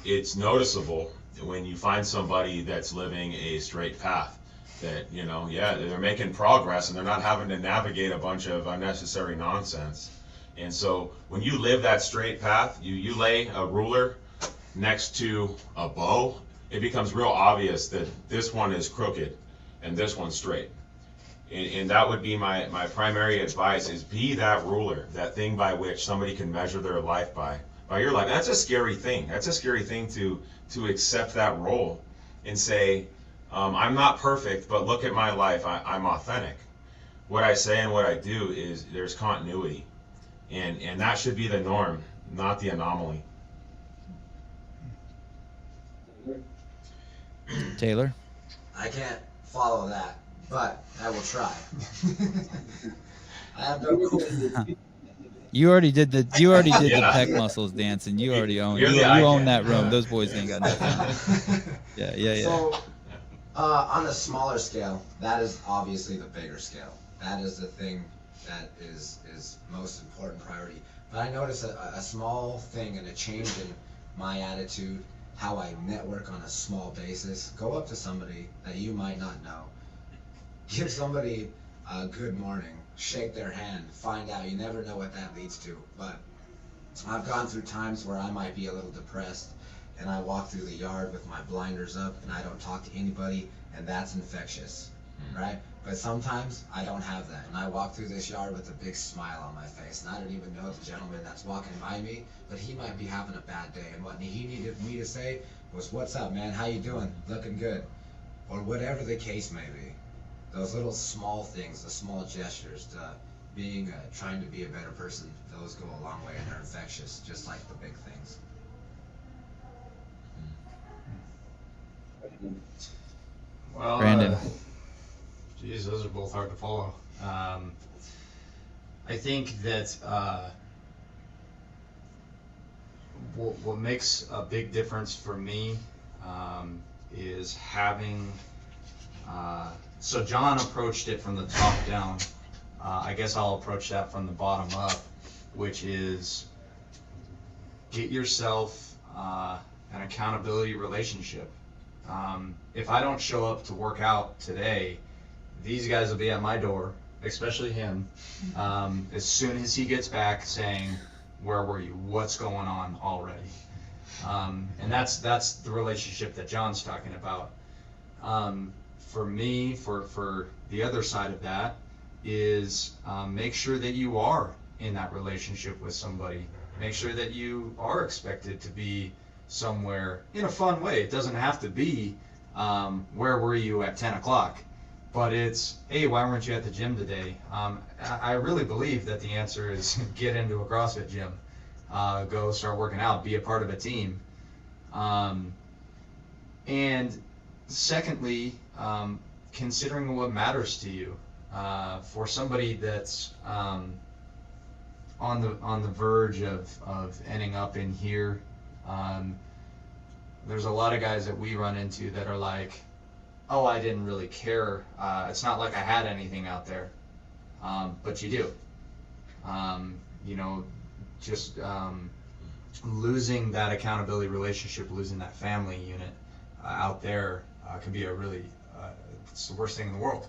it's noticeable when you find somebody that's living a straight path, that, they're making progress and they're not having to navigate a bunch of unnecessary nonsense. And so when you live that straight path, you lay a ruler next to a bow, it becomes real obvious that this one is crooked and this one's straight. And that would be my primary advice, is be that ruler, that thing by which somebody can measure their life by your life. That's a scary thing. That's a scary thing to accept that role and say, I'm not perfect, but look at my life. I'm authentic. What I say and what I do is there's continuity. And that should be the norm, not the anomaly. Taylor? I can't follow that, but I will try. I have no clue. You already did the pec muscles dance, and you already own you own that room. Those boys ain't got nothing. Yeah. So, on a smaller scale, that is obviously the bigger scale. That is the thing that is most important priority. But I notice a small thing and a change in my attitude, how I network on a small basis. Go up to somebody that you might not know, give somebody a good morning, shake their hand, find out. You never know what that leads to. But I've gone through times where I might be a little depressed, and I walk through the yard with my blinders up, and I don't talk to anybody, and that's infectious, right? But sometimes I don't have that, and I walk through this yard with a big smile on my face, and I don't even know the gentleman that's walking by me, but he might be having a bad day, and what he needed me to say was, "What's up, man? How you doing? Looking good," or whatever the case may be. Those little small things, the small gestures, being trying to be a better person, those go a long way, and they're infectious, just like the big things. Well, Brandon. Geez, those are both hard to follow. I think that what makes a big difference for me is having. So John approached it from the top down. I guess I'll approach that from the bottom up, which is get yourself an accountability relationship. If I don't show up to work out today, these guys will be at my door, especially him, as soon as he gets back saying, "Where were you? What's going on already?" And that's the relationship that John's talking about. For me, for the other side of that is make sure that you are in that relationship with somebody. Make sure that you are expected to be somewhere in a fun way. It doesn't have to be where were you at 10 o'clock, but it's, hey, why weren't you at the gym today? I really believe that the answer is get into a CrossFit gym, go start working out, be a part of a team. And secondly, considering what matters to you. For somebody that's on the verge of ending up in here, there's a lot of guys that we run into that are like, "Oh, I didn't really care. It's not like I had anything out there," but you do. Just losing that accountability relationship, losing that family unit out there can be a really it's the worst thing in the world.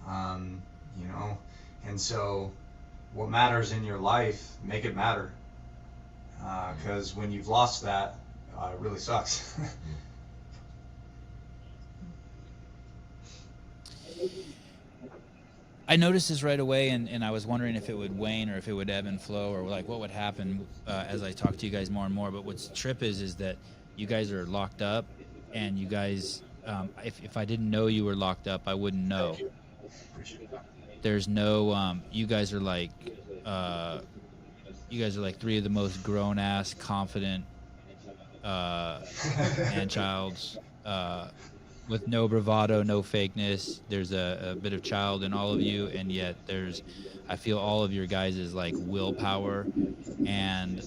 And so what matters in your life, make it matter, because when you've lost that, it really sucks. I noticed this right away, and I was wondering if it would wane or if it would ebb and flow, or like what would happen as I talk to you guys more and more. But what's trip is that you guys are locked up, and you guys, if I didn't know you were locked up, I wouldn't know. There's no, you guys are like three of the most grown ass, confident man-childs, with no bravado, no fakeness. There's a bit of child in all of you, and yet I feel all of your guys' like willpower, and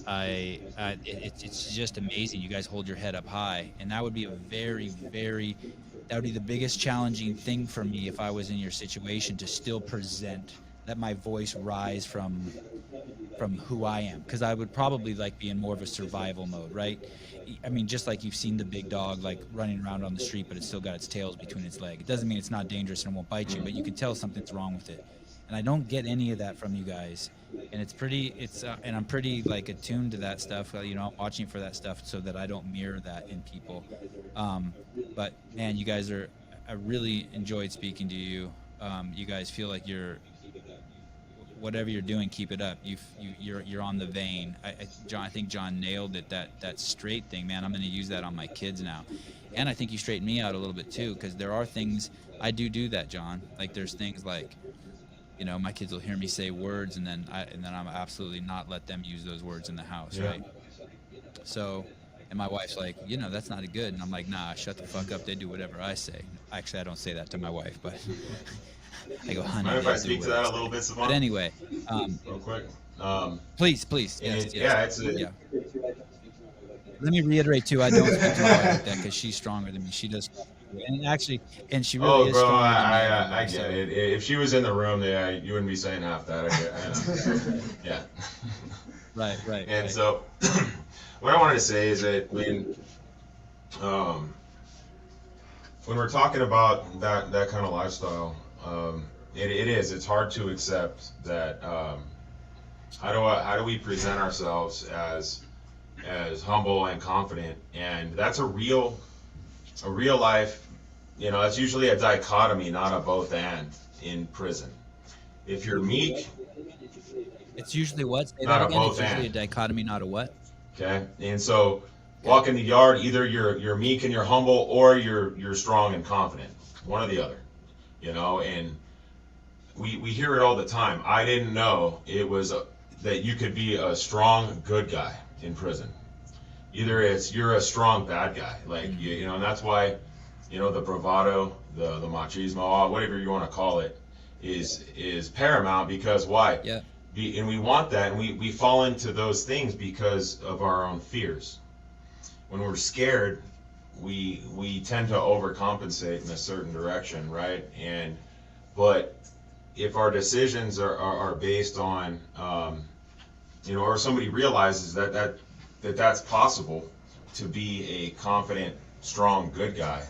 it's just amazing. You guys hold your head up high, and that would be that would be the biggest challenging thing for me if I was in your situation, to still present, let my voice rise from who I am, because I would probably like be in more of a survival mode, right? I mean, just like you've seen the big dog like running around on the street, but it's still got its tails between its legs. It doesn't mean it's not dangerous and won't bite you, but you can tell something's wrong with it. And I don't get any of that from you guys. And and I'm pretty like attuned to that stuff. I'm watching for that stuff so that I don't mirror that in people. But man, you guys I really enjoyed speaking to you. You guys feel like whatever you're doing, keep it up. You're on the vein. I think John nailed it. That straight thing, man. I'm going to use that on my kids now, and I think you straightened me out a little bit too, because there are things I do that, John. Like there's things like, my kids will hear me say words, and then I'm absolutely not let them use those words in the house, yeah. Right? So, and my wife's like, that's not good, and I'm like, nah, shut the fuck up. They do whatever I say. Actually, I don't say that to my wife, but. I go, honey. Mind if I speak to that a little bit, Sevan? But anyway, real quick. Please. Yes. Yeah. Let me reiterate too. I don't speak to my wife like that because she's stronger than me. She does, and she really is stronger than me. I get it. If she was in the room, you wouldn't be saying half that. I know. Yeah. Right. And so, what I wanted to say is that when we're talking about that kind of lifestyle. It's hard to accept that. How do we present ourselves as humble and confident? And that's a real life that's usually a dichotomy, not a both and in prison. If you're meek, It's usually what? Say not that a again. both It's usually a and. dichotomy, not a what? Okay, and so walk in the yard, either you're meek and you're humble, or you're strong and confident, one or the other, and we hear it all the time. I didn't know it was that you could be a strong good guy in prison. Either you're a strong bad guy, like and that's why the bravado, the machismo, whatever you want to call it, is paramount, because why? Yeah. And we want that, and we fall into those things because of our own fears. When we're scared, we tend to overcompensate in a certain direction, right? But if our decisions are based on or somebody realizes that's possible, to be a confident, strong, good guy,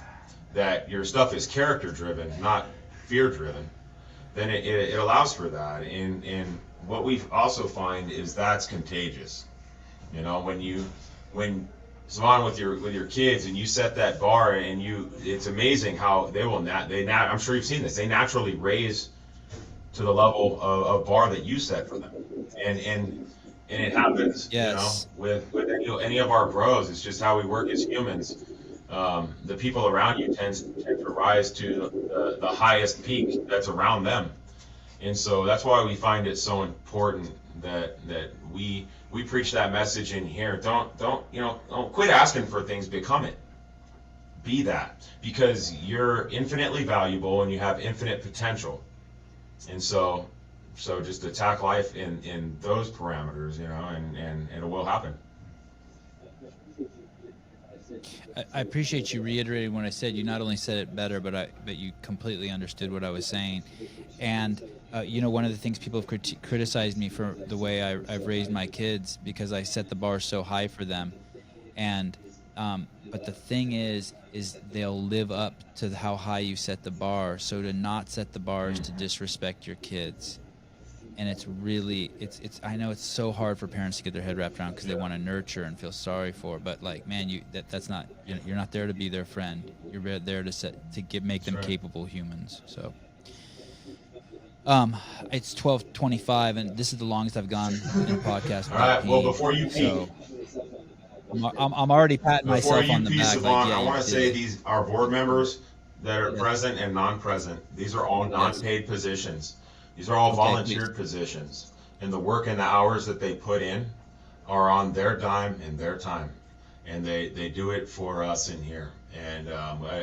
that your stuff is character driven, not fear driven, then it allows for that. And what we also find is that's contagious. When Sevan, with your kids, and you set that bar, and it's amazing how I'm sure you've seen this, they naturally raise to the level of bar that you set for them. And it happens, Yes. With any of our bros. It's just how we work as humans. The people around you tend to rise to the highest peak that's around them. And so that's why we find it so important that we preach that message in here. Don't quit asking for things, become it. Be that, because you're infinitely valuable and you have infinite potential. And so just attack life in those parameters, and it will happen. I appreciate you reiterating what I said. You not only said it better, but you completely understood what I was saying. And one of the things people have criticized me for the way I've raised my kids, because I set the bar so high for them. And but the thing is they'll live up to how high you set the bar. So to not set the bar is to disrespect your kids. And it's really, I know it's so hard for parents to get their head wrapped around, because they want to nurture and feel sorry for, but like, man, that's not, you're not there to be their friend. You're there to make them capable humans. So it's 12:25, and this is the longest I've gone in a podcast. All right, well, before you peak, so I'm already patting myself on the back. I want to say our board members that are present and non-present, these are all non-paid positions. These are all volunteered positions, and the work and the hours that they put in are on their dime and their time, and they do it for us in here. And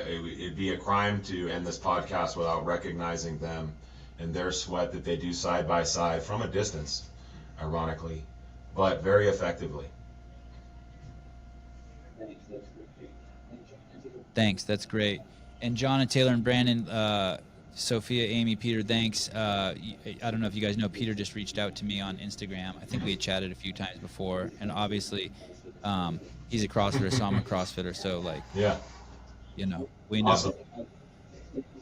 it'd be a crime to end this podcast without recognizing them and their sweat that they do side by side from a distance, ironically, but very effectively. Thanks, that's great. And John and Taylor and Brandon, Sophia, Amy, Peter, thanks. I don't know if you guys know, Peter just reached out to me on Instagram. I think we had chatted a few times before, and obviously he's a CrossFitter, so I'm a CrossFitter, so we know. Awesome.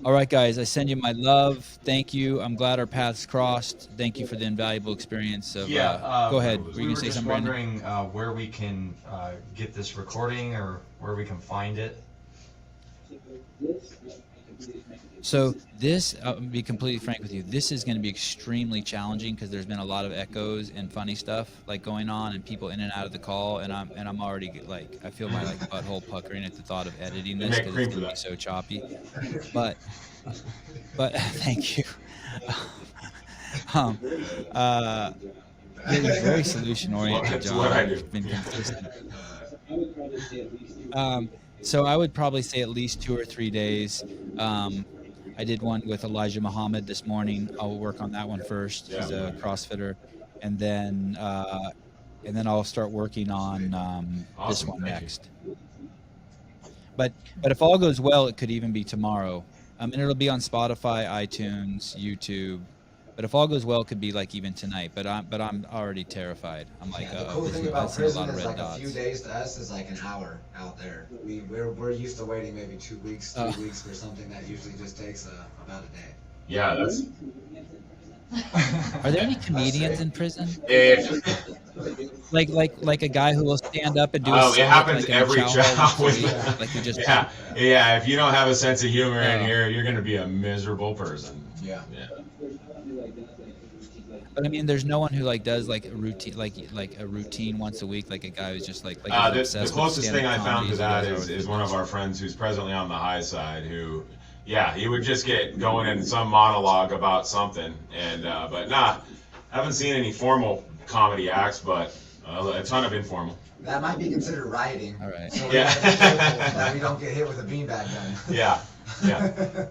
All right, guys, I send you my love. Thank you. I'm glad our paths crossed. Thank you for the invaluable experience of go ahead. Were you going to say something, Brandon? We were just wondering where we can get this recording, or where we can find it. So this, I'll be completely frank with you, this is going to be extremely challenging, because there's been a lot of echoes and funny stuff going on, and people in and out of the call, and I'm already I feel my butthole puckering at the thought of editing this, because it's going to be so choppy. But thank you. You're very solution oriented, John. What I do. You've been consistent. So I would probably say at least 2 or 3 days. I did one with Elijah Muhammad this morning. I'll work on that one first. He's a CrossFitter, and then I'll start working on this one next. But if all goes well, it could even be tomorrow. And it'll be on Spotify, iTunes, YouTube. But if all goes well, it could be even tonight. But I'm already terrified. I'm the cool thing about a prison lot of is red a dots. few days to us is an hour out there. We're used to waiting maybe 2 weeks, 3 weeks for something that usually just takes about a day. Yeah, that's. Are there any comedians in prison? Yeah. like a guy who will stand up and do a Oh, it split, happens like in a every chow chow. hall once a with- week, like he just yeah. If you don't have a sense of humor in Oh. here, you're gonna be a miserable person. Yeah. Yeah. But I mean, there's no one who like does like a routine, like a routine once a week, like a guy who's just like The obsessed with closest thing I stand-up found to comedy that as you guys are is with one of our friends who's presently on the high side who, yeah, he would just get going in some monologue about something, and but nah, haven't seen any formal comedy acts, but a ton of informal. That might be considered rioting. All right. So we Yeah. have to be careful that we don't get hit with a beanbag gun. Yeah, yeah.